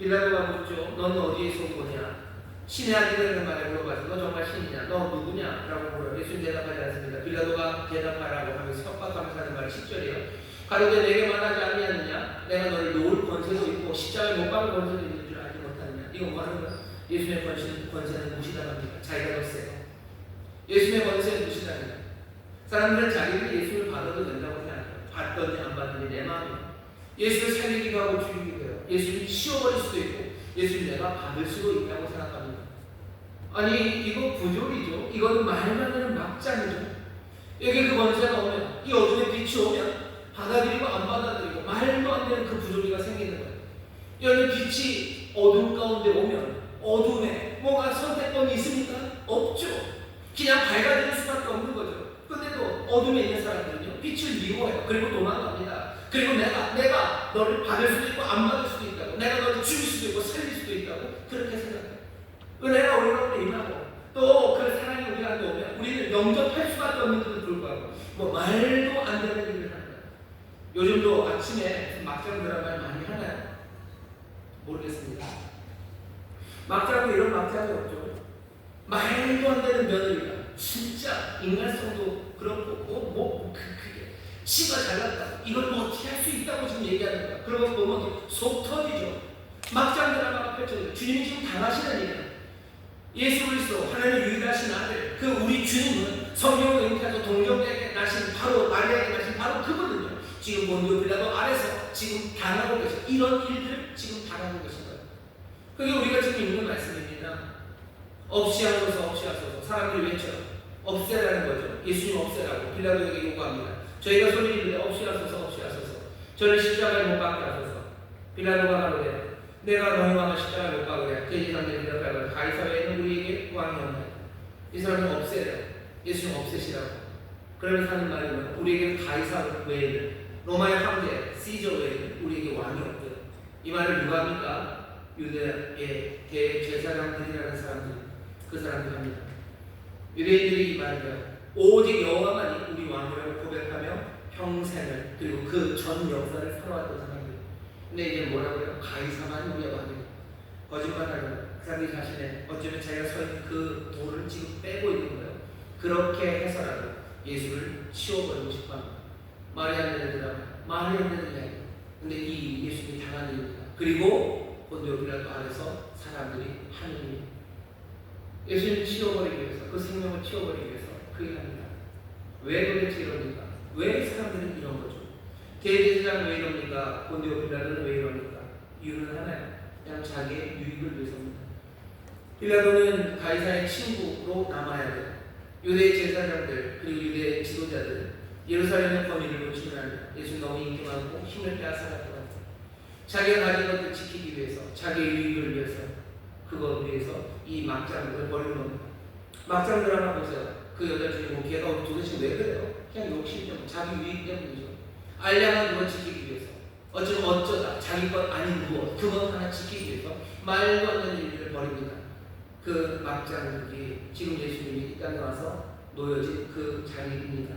빌라도가 묻죠. 너는 어디에서 온 거냐? 신의 아들이라는 말에 물어봐서 너 정말 신이냐? 너 누구냐? 라고 물어요. 예수님 대답하지 않습니다. 빌라도가 대답하라고 하면서 협박하면서 하는 말이 10절이에요. 가로되 내게 말하지 아니하느냐? 내가 너를 놓을 권세도 있고 십자가에 못 박을 권세도 있는 줄 알지 못하느냐? 이건 뭐 하는 거야? 예수님의 권세는 무시당합니다. 자기가 더 세요. 예수님의 권세는 무시당해요. 사람들은 자기들이 예수를 받아도 된다고 생각해요. 받든지 안 받든지 내 마음이에요. 예수를 살리기도 하고 죽이기도 해요. 예수를 치워버릴 수도 있고 예수를 내가 받을 수도 있다고 생각합니다. 아니 이거 부조리죠. 이건 말도 안 되는 막장이죠. 여기 그 권세가 오면 이 어둠의 빛이 오면 받아들이고 안 받아들이고 말도 안 되는 그 부조리가 생기는 거예요. 여기 빛이 어둠 가운데 오면 어둠에 뭐가 선택권이 있습니까? 없죠. 그냥 밝아질 수밖에 없는 거죠. 근데도 어둠에 있는 사람들은요 빛을 미워해요. 그리고 도망갑니다. 그리고 내가 너를 받을 수도 있고 안 받을 수도 있다고, 내가 너를 죽일 수도 있고 살릴 수도 있다고 그렇게 생각해요. 은혜가 우리 가운데 임하고 또 그 사랑이 우리한테 오면 우리는 영접할 수밖에 없는데도 불구하고 뭐 말도 안 되는 일을 하는 거예요. 요즘도 아침에 막장 드라마를 많이 하나요? 모르겠습니다. 막장도 이런 막장이 없죠. 말도 안 되는 며느리가 진짜 인간성도 그렇고 그게 씨가 잘났다. 이걸 뭐 어떻게 할 수 있다고 지금 얘기하는 거야. 그러고 보면 속 터지죠. 막장 드라마가 펼쳐져요. 주님이 지금 당하시는 일이에요. 예수 그리스도 하나님의 유일하신 아들, 그 우리 주님은 성령을 잉태하셔서 동정에게 나신 바로 마리아에게 나신 바로 그분은요. 지금 본디오 빌라도 아래서 지금 당하고 계셔. 이런 일들을 지금 당하고 계신 거예요. 그게 우리가 지금 읽는 말씀입니다. 없이 하소서. 사람들이 외쳐요. 없애라는 거죠. 예수님 없애라고 빌라도에게 요구합니다. 저희가 소리 지르되 없이 하소서. 저를 십자가에 못 박게 하소서. 빌라도가 말하되 내가 너희 왕을 십자가에 못 박으랴. 대제사장들이 대답하여 가이사랴에는 우리에게 왕이 없나요? 이 사람은 없애래요. 예수님 없애시라고. 그러면서 하는 말은 우리에게 가이사 외에는, 로마의 황제 시저 외에는 우리에게 왕이 없대요. 이 말을 누가 합니까? 유대의 대제사장들이라는 사람들, 그 사람들이 합니다. 유대인들이 이 말을 해요. 오직 여호와만이 우리 왕이라고 고백하며 평생을 그리고 그 전 역사를 살아왔던 사람들. 근데 이제 뭐라고요? 가이사만이 우리의 왕이에요. 거짓말하는 거예요. 그 사람이 자신의 어쩌면 자기가 서 있는 그 돌을 지금 빼고 있는 거예요. 그렇게 해서라도 예수를 치워버리고 싶어합니다. 말이 안 되는 드라마, 말이 안 되는 이야기. 근데 이 예수님이 당한 일입니다. 그리고 본디오 빌라도 아래서 사람들이 하는 일. 예수님을 치워버리기 위해서, 그 생명을 치워버리기 위해서 그 일을 합니다. 왜 도대체 이럽니까? 왜 사람들은 이런 거죠? 대제사장 왜 이럽니까? 본디오 빌라도는 왜 이럽니까? 이유는 하나예요. 그냥 자기의 유익을 위해서입니다. 빌라도는 가이사의 친구로 남아야 돼요. 유대 제사장들 그리고 유대 지도자들 예루살렘의 권위를 놓치면 안 돼요. 예수 너무 인기 많고 힘을 빼앗아갈 것 같아요. 자기가 가진 것을 지키기 위해서, 자기의 유익을 위해서, 그걸 위해서 이 막장을 버리는 겁니다. 막장 드라마 보세요. 그 여자 주인공 걔가 도대체 왜 그래요? 그냥 욕심 때문에, 자기 유익 때문이죠. 알량한 그걸 지키기 위해서, 어쩌다 자기 것 아닌 무엇, 그것 하나 지키기 위해서 말도 안 되는 일을 벌입니다. 그 막장들이 지금 예수님이 이 땅에 와서 놓여진 그 자리입니다.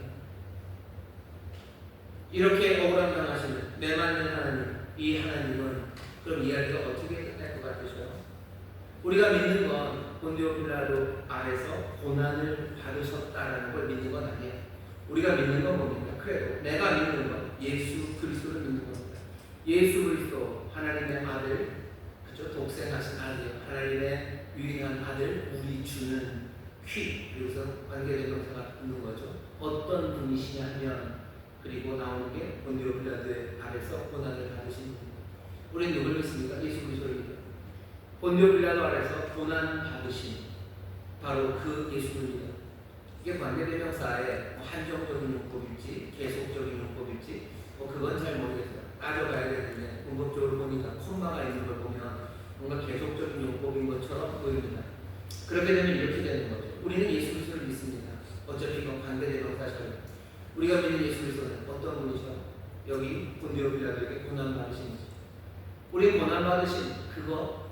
이렇게 억울함 당하시는 매맞는 하나님, 이 하나님은 그럼 이야기가 어떻게 끝날 것 같으셔요? 우리가 믿는 건 본디오 빌라도 아래서 고난을 받으셨다라는 걸 믿는 건 아니에요. 우리가 믿는 건 뭡니까? 그래도 내가 믿는 건 예수 그리스도를 믿는 겁니다. 예수 그리스도 하나님의 아들, 그죠? 독생하신 아들, 하나님의 유일한 아들, 우리 주는 퀴, 여기서 관계대명사가 있는 거죠. 어떤 분이시냐 하면, 그리고 나오는 게 본디오 빌라도의 아래서 고난을 받으신 분입니다. 우리는 누굴 믿습니까? 예수 그리스도를 믿어요. 본디오 빌라도 아래서 고난 받으신 바로 그 예수를 믿어요. 이게 관계대명사의 한정적인 용법일지 계속적인 용법일지 그건 잘 모르겠어요. 따져봐야 되는데 문법적으로 보니까 콤마가 있는 걸 보면 뭔가 계속적인 용법인 것처럼 보입니다. 그렇게 되면 이렇게 되는 거죠. 우리는 예수 그리스도를 믿습니다. 어차피 이건 관계대명사죠. 우리가 믿는 예수 그리스도는 어떤 분이죠? 여기 본디오 빌라도에게 고난 받으신 거죠. 우리는 고난 받으신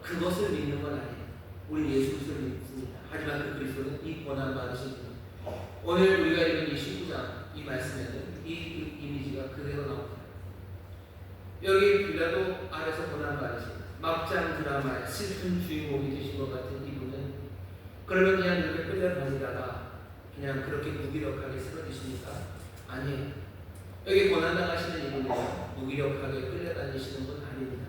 그것을 믿는 건 아니에요. 우리는 예수 그리스도를 믿습니다. 하지만 그 그리스도는 이 고난 받으신 분. 오늘 우리가 읽은 이 19장 이 말씀에는 이 이미지가 그대로 나옵니다. 여기 빌라도 아래서 고난 받으신 막장 드라마의 슬픈 주인공이 되신 것 같은 이분은 그러면 그냥 이렇게 끌려다니다가 그냥 그렇게 무기력하게 쓰러지십니까? 아니에요. 여기 고난당하시는 이분은 무기력하게 끌려다니시는 분 아닙니다.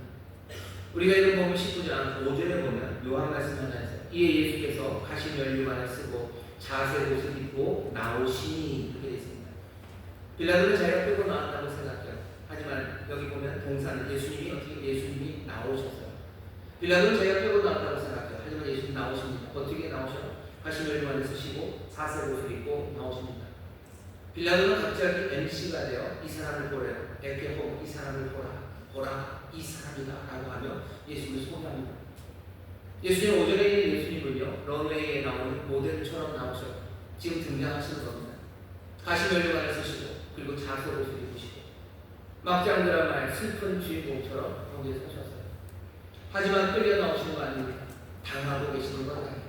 우리가 이거 보면 19장 5절에 보면 묘한 말씀 하나 있어요. 이에 예수께서 가시 면류관을 쓰고 자색 옷을 입고 나오시니 이렇게 되어 있습니다. 빌라도는 자기가 끌고 나왔다고 생각해요. 하지만 여기 보면 동사는 예수님이 나오셨어요. 빌라도는 자기가 끌고 나왔다고 생각해요. 하지만 예수님 나오십니다. 어떻게 나오셔요? 가시 면류관을 쓰시고 자색 옷을 입고 나오십니다. 빌라도는 갑자기 MC가 되어 이 사람을 보래요. 에케호 이 사람을 보라 이 사람이다 라고 하며 예수님을 소개합니다. 예수님 오전에 있는 예수님은요 런웨이에 나오는 모델처럼 나오셔요. 지금 등장하시는 겁니다. 가시 면류관을 쓰시고 그리고 자색 옷을 입으시고 막장 드라마의 슬픈 주인공처럼 거기에 서셨어요. 하지만 끌려 나오시는 거 아닙니다. 당하고 계시는 건 아니에요.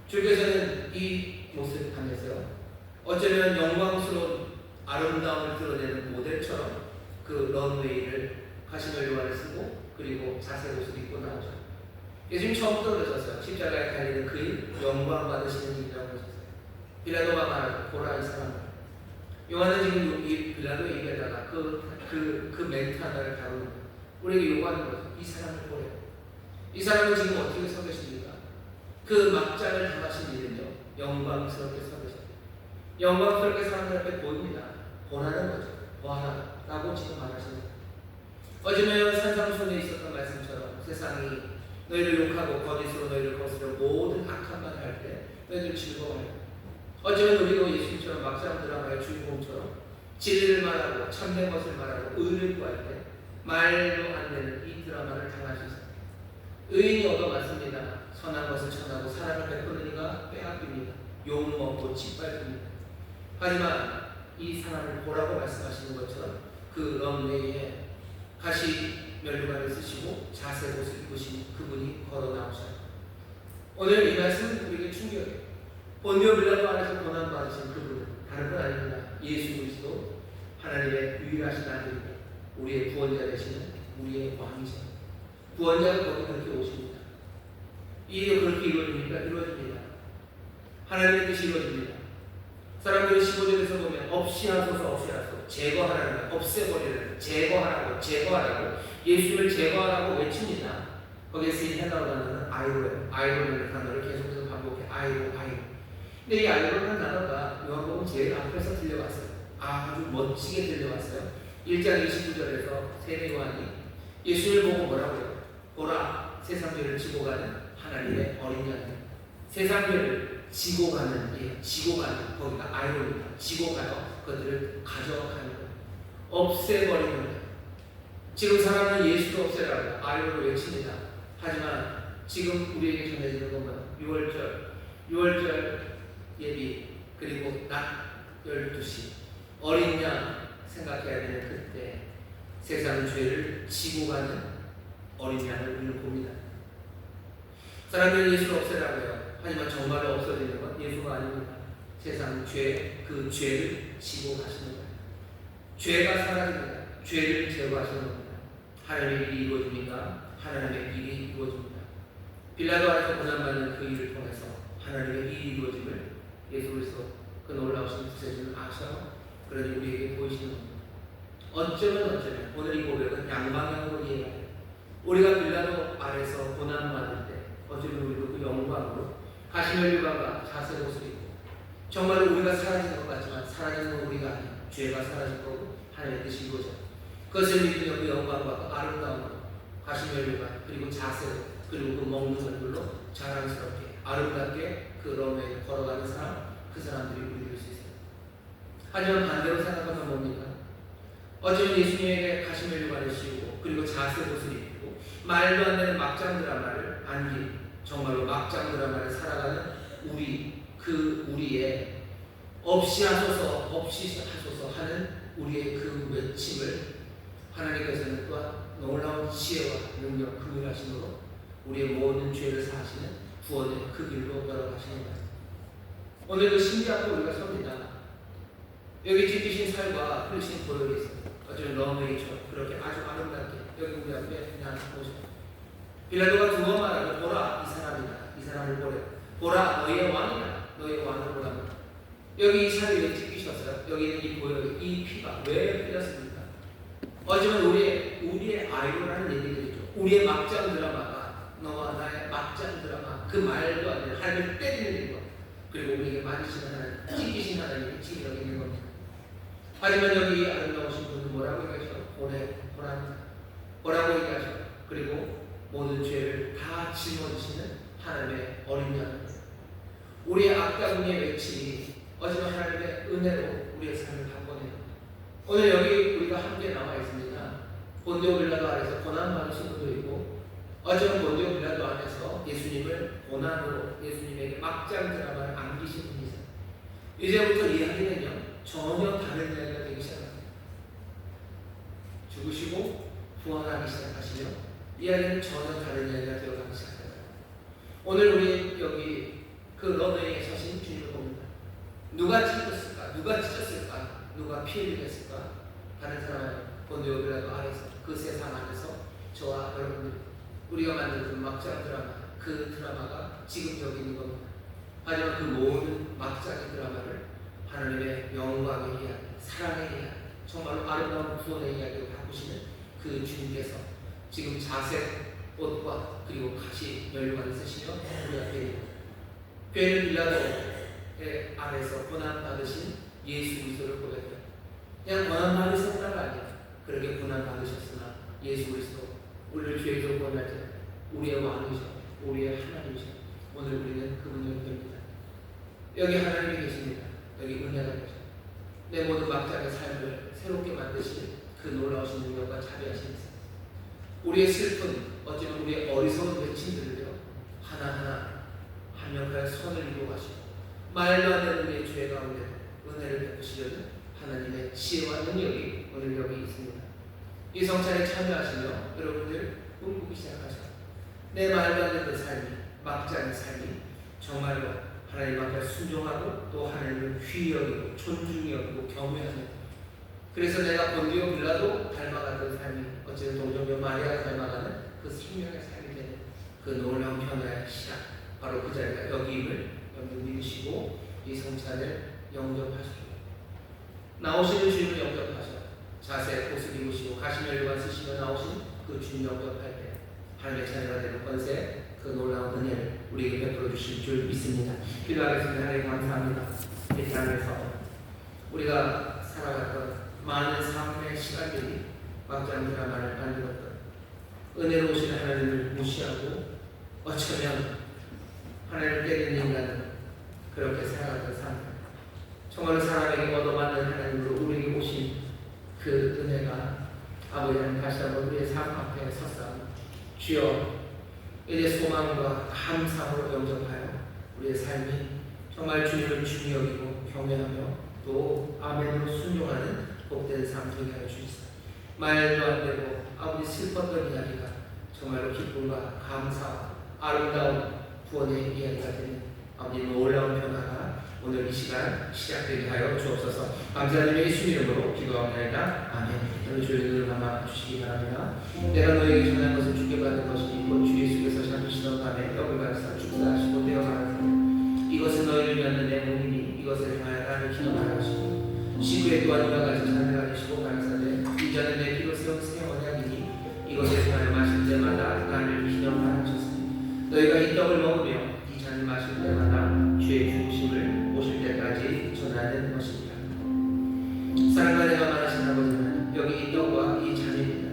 주께서는 이 모습을 하면서요 어쩌면 영광스러운 아름다움을 드러내는 모델처럼 그 런웨이를 가시면류관을 쓰고 그리고 자색 옷을 입고 나오죠. 예수님 처음부터 그러셨어요. 십자가에 달리는 그일 영광 받으시는 일이라고 하셨어요. 빌라도가 말하죠. 보라 이 사람. 요한은 지금 이 빌라도의 입에다가 그 멘트 하나를 다루는 거예요. 우리에게 요구하는 거죠. 이 사람을 보래요. 이 사람은 지금 어떻게 서 계십니까? 그 막장을 당하신 일은요 영광스럽게 서 계십니다. 영광스럽게 사람들 앞에 보입니다. 보라는 거죠. 보아라 라고 지금 말하시는 거예요. 어제는 산상순에 있었던 말씀처럼 세상이 너희를 욕하고 거짓으로 너희를 거스려 모든 악한 말을 할 때 너희들 즐거워해요. 어쩌면 우리도 예수님처럼 막장 드라마의 주인공처럼 진리를 말하고 참된 것을 말하고 의를 구할 때 말도 안 되는 이 드라마를 당하셨어요. 의인이 얻어맞습니다. 선한 것을 전하고 사랑을 베푸느니가 빼앗깁니다. 욕먹고 짓밟힙니다. 하지만 이 사람을 보라고 말씀하시는 것처럼 그 런웨이에 가시 면류관을 쓰시고 자색 옷을 입으신 그분이 걸어 나오셔요. 오늘 이 말씀은 우리에게 충격이에요. 본디오 빌라도 안에서 고난 받으신 그분은 다른 분 아닙니다. 예수 그리스도 하나님의 유일하신 아들이고 우리의 구원자 되시는 우리의 왕이죠. 구원자가 거기 그렇게 오십니다. 이게 그렇게 이루어집니까? 이루어집니다. 하나님의 뜻이 이루어집니다. 사람들이 15절에서 보면 없이 하소서 제거하라는 거예요. 없애버리라는 제거하라고 예수를 제거하라고 외칩니다. 거기에 쓰인 헬라어 단어는 아이로예요. 아이로라는 단어를 계속해서 반복해. 아이로. 근데 이 아이로라는 단어가 요한복음 제일 앞에서 들려왔어요. 아주 멋지게 들려왔어요. 1장 29절에서 세례 요한이 예수를 보고 뭐라고 해요? 보라 세상 죄를 지고 가는 하나님의 어린 양. 세상 죄를 지고 가는 거기가 아이로입니다. 지고 가요. 그것들을 가져가는 거예요. 없애버리는 거예요. 지금 사람은 예수도 없애라고 아이로를 외칩니다. 하지만 지금 우리에게 전해지는 것은 6월절 예비 그리고 낮 12시 어린 양 생각해야 되는 그때 세상 죄를 지고 가는 어린 양을 우리는 봅니다. 사람들은 예수를 없애라고 해요. 하지만 정말로 없어지는 건 예수가 아닙니다. 세상 그 죄를 지고 가시는 거예요. 죄가 사라집니다. 죄를 제거하시는 겁니다. 하나님의 일이 이루어집니까? 하나님의 일이 이루어집니다. 빌라도 안에서 고난받는 그 일을 통해서 하나님의 일이 이루어짐을 예수 그리스도 그 놀라우신 구세주는 아셔. 그러니 우리에게 보이시는 겁니다. 어쩌면 오늘 이 고백은 양방향으로 이해해요. 우리가 빌라도 아래서 고난받을 때 어쩌면 우리도 그 영광으로 가시면류관과 자색 옷을 입고 정말로 우리가 사라진 것 같지만 사라지는 건 우리가 아니에요. 죄가 사라질 거고 하나님의 뜻이 이루어져요. 그것을 믿으며 그 영광과 그 아름다움으로 가시면류관 그리고 자색 그리고 그 먹는 것들로 자랑스럽게 아름답게 그 런웨이를 걸어가는 사람 그 사람들이 우리 될 수 있어요. 하지만 반대로 생각하면 뭡니까? 어쩌면 예수님에게 가시면류관을 씌우고 그리고 자색 옷을 입고 말도 안 되는 막장 드라마를 안긴 정말로 막장 드라마를 살아가는 우리의 없이 하소서 하는 우리의 그 외침을 하나님께서는 또한 놀라운 지혜와 능력 긍휼하심으로 우리의 모든 죄를 사하시는 구원의 그 길로 걸어가시는 거예요. 오늘 그 신비 앞에 우리가 섭니다. 여기 지키신 살과 흘리신 보혈이 있어요. 어쩌면 런웨이처럼 그렇게 아주 아름답게 여기 우리 앞에 그냥 오셔. 빌라도가 두 번 말하고 보라 이 사람이다. 이 사람을 보래. 보라 너희의 왕이다. 너희의 왕을 보라. 여기 이 살이 왜 찢기셨어요? 여기 있는 이 피가 왜 흘렸습니까? 어쩌면 우리의 아이로라는 얘기들이죠. 우리의 막장 드라마가 너와 나의 막장 드라마 그 말도 안 되는 하나님을 때리는 것 그리고 우리에게 맞으신 하나님 찢기신 하나님이 지금 여기 있는 겁니다. 하지만 여기 아름다우신 분은 뭐라고 얘기하셔? 보라고 얘기하셔. 그리고 모든 죄를 다 짊어지시는 하나님의 어린 양 우리의 악다운의 외침이 어쩌면 하나님의 은혜로 우리의 삶을 바꿔내요. 오늘 여기 우리가 함께 나와 있습니다. 본디오 빌라도 아래서 고난받으신 분도 있고 어쩌면 본디오 빌라도 안에서 예수님을 고난으로 예수님에게 막장 드라마를 안기신 분이 있어요. 이제부터 이야기는요 전혀 다른 이야기가 되기 시작합니다. 죽으시고 부활하기 시작하시며 이야기는 전혀 다른 이야기가 되어가기 시작합니다. 오늘 우리 여기 그 런웨이에 서신 주님을 봅니다. 누가 찢었을까? 누가 찢었을까? 누가 피 흘리겠을까? 다른 사람은 본디오 빌라도 아래서 그 세상 안에서 저와 여러분들 우리가 만든 그 막장 드라마 그 드라마가 지금 여기 있는 겁니다. 하지만 그 모든 막장의 드라마를 하나님의 영광의 이야기, 사랑의 이야기, 정말로 아름다운 구원의 이야기로 바꾸시는 그 주님께서 지금 자색 옷과 그리고 가시 면류관을 쓰시며 우리 앞에 있는 베르 빌라도의 아래서 고난받으신 예수 그리스도를 고백해요. 그냥 고난받으셨다가 아니라 그렇게 고난받으셨으나 예수 그리스도 우리를 죄에서 구원할 때 우리의 왕이셔 우리의 하나님이셔 오늘 우리는 그분을 봅니다. 여기 하나님이 계십니다. 여기 은혜가 계셔 내 모든 막장의 삶을 새롭게 만드신 그 놀라우신 능력과 자비하신 것 우리의 슬픈 어쩌면 우리의 어리석은 외침들을요 하나하나 합력하여 선을 이루어 가시고 말도 안 되는 우리의 죄 가운데 은혜를 베푸시려는 하나님의 지혜와 능력이 오늘 여기 있습니다. 이 성찬에 참여하시며 여러분들 꿈꾸기 시작하셔. 내 말도 안 되는 삶이 막장의 삶이 정말로 하나님 앞에 순종하고 또 하나님을 귀히 여기고 존중히 여기고 경외하는 그래서 내가 본디오 빌라도 닮아갔던 삶이 어쨌든 동정녀 마리아가 닮아가는 그 생명의 삶이 되는 그 놀라운 변화의 시작 바로 그 자리가 여기임을 여러분 믿으시고 이 성찬을 영접하시고 나오시는 주님을 영접하셔 자세 옷을 입으시고 가시면류관 쓰시며 나오신 그 주님 영접할 때 하나님의 자녀가 되는 권세 그 놀라운 은혜를 우리에게 베풀어 주실 줄 믿습니다. 기도하겠습니다. 하나님 감사합니다. 이 땅에서 우리가 살아갔던 많은 삶의 시간들이 막장 드라마를 만들었던 은혜로우신 하나님을 무시하고 어쩌면 하나님을 때리는 인간은 그렇게 살아갔던 삶 정말로 사람에게 얻어맞는 하나님으로 우리에게 오신 그 은혜가 아버지 하나님 다시 한번 우리의 삶 앞에 섰사옵니다. 주여 이제 소망과 감사로 영접하여 우리의 삶이 정말 주님을 중히 여기고 경외하며 또 아멘으로 순종하는 복된 삶 되게 하여 주시옵소서. 말도 안 되고 아버지 슬펐던 이야기가 정말로 기쁨과 감사와 아름다운 구원의 이야기가 되는 아버지 놀라운 변화가 오늘 이 시간 시작되게 하여 주옵소서. 감사드리며 예수 이름으로 기도합니다. 아멘. 여러분 주의 눈을 감아 주시기 바랍니다. 내가 너에게 전한 것을 주께 받은 것이니 곧 주 예수께서 잡으시던 밤에 떡을 받으사 축사하시고 되어 가라사대 이것은 너희를 위한 내 몸이니 이것을 향하여 나를 기념하라 하시고 시구에 또한 이와 같이 잔을 가리시고 가라사대 이 잔은 내 피로 세운 새 언약이니 이것을 향하여 마실 때마다 나를 기념하라 하셨으니 너희가 이 떡을 먹으며 이 잔을 마실 때마다 주의 죽으심을 오실 때까지 전하는 것입니다. 사랑과 내가 말하신 아버지 하나님 여기 이 떡과 이 잔입니다.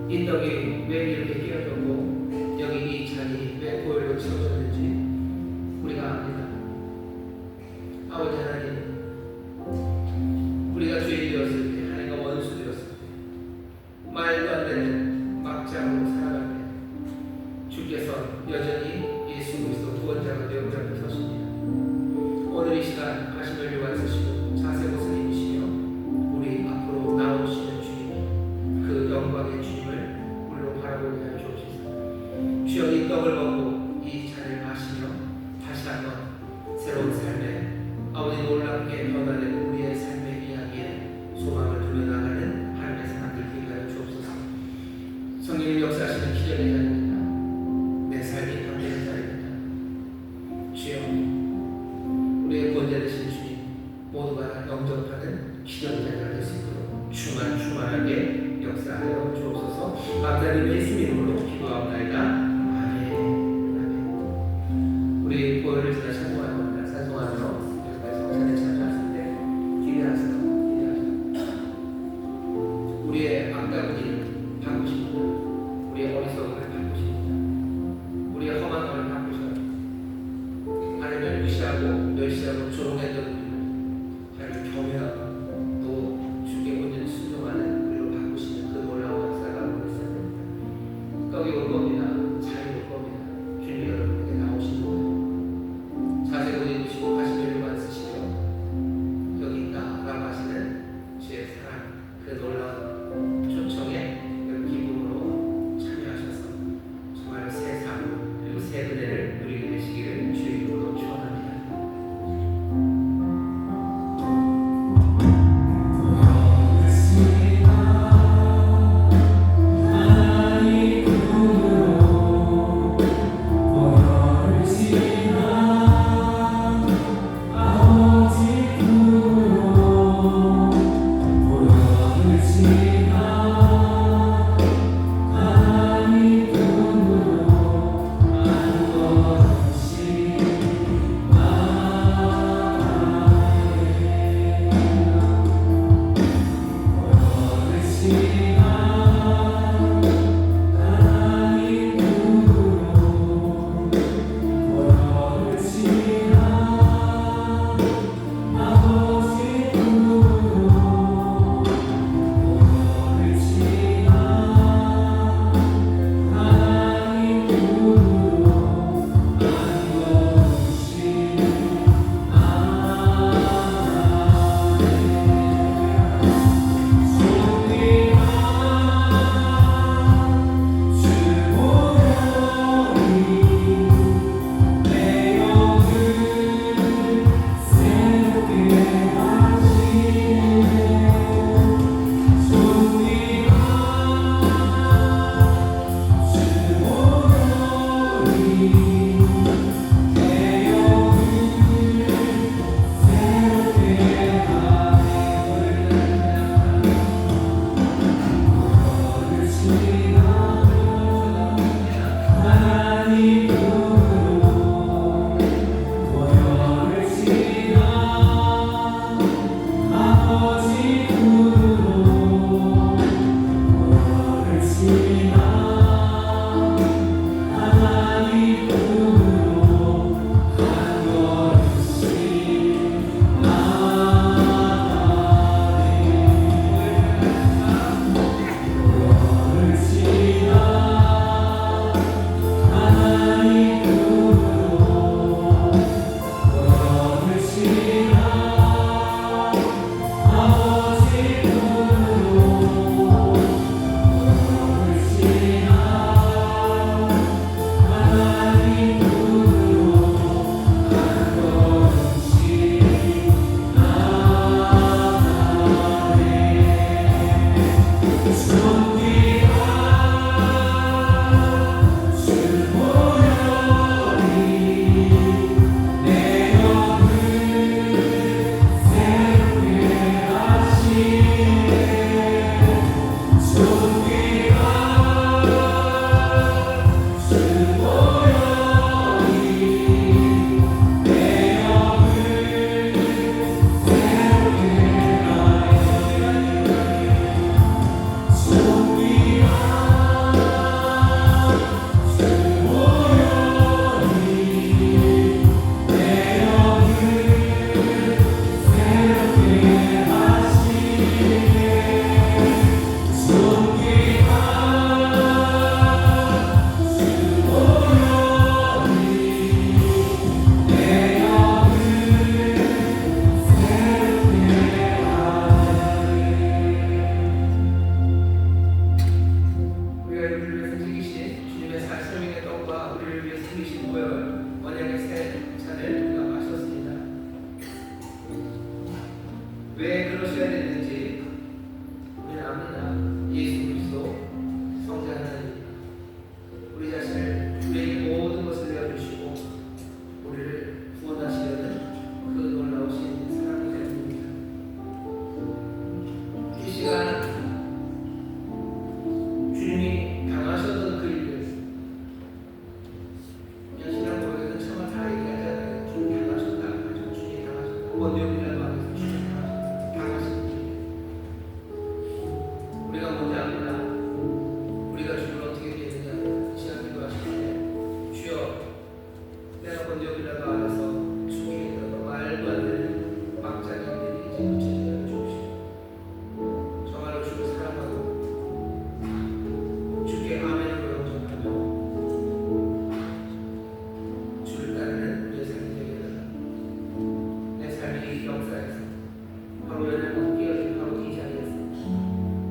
이 떡이 왜 이렇게 끼어졌고 여기 이 잔이 왜 보혈로 채워졌는지 우리가 압니다. 아버지 하나님 우리가 죄인 되었을 때 하나님과 원수 되었을 때 말도 안 되는 막장으로 살아갈 때 주께서 여전히 예수 그리스도 구원자가 되어 우리 앞에 서십니다. 오늘 이 시간 가시면류관 쓰시고 자색 옷을 입으시며 우리 앞으로 나오시는 주님 그 영광의 주님을 우리로 바라보게 하여 주옵소서. 주여 이 떡을 먹고 이 잔을 마시며 다시 한번 새로운 삶에 아버지 놀랍게 변화되는 우리의 삶의 이야기에 소망을 두며 나가는 하나님의 사람들 되게 하여 주옵소서. 성령님 역사하시는 역사하여 주옵소서. 감사드리며 예수님 이름으로 기도하옵나이다. 아멘. 아멘. 우리 보혈을 지나 찬송할 겁니다. 찬송하며 여기까지 성찬에 참여하실 때 기대하세요. 우리의 악다구기를 바꾸십니다. 우리의 어리석음을 바꾸십니다. 우리의 험한 마음을 바꾸셔요. 하나님을 무시하고 멸시하고 조롱했던 우리를 하나님 겸허하고 또 주께 온전히 순종하는 우리로 바꾸시는 그 놀라운 역사가 오고 있습니다. 떡이 올 겁니다. 자리 올 겁니다. 주님 여러분에게 나오신 거예요. 자세히 올리시고 가시면만 쓰시며 여기 있다 라고 하시는 주의 사랑, 그 놀라운 초청에 여러분 기쁨으로 참여하셔서 정말 새 삶 그리고 새 은혜를 누리게 되시기를 주의 이름으로 축원합니다. 아버지 품으로 보혈을 지나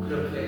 그렇게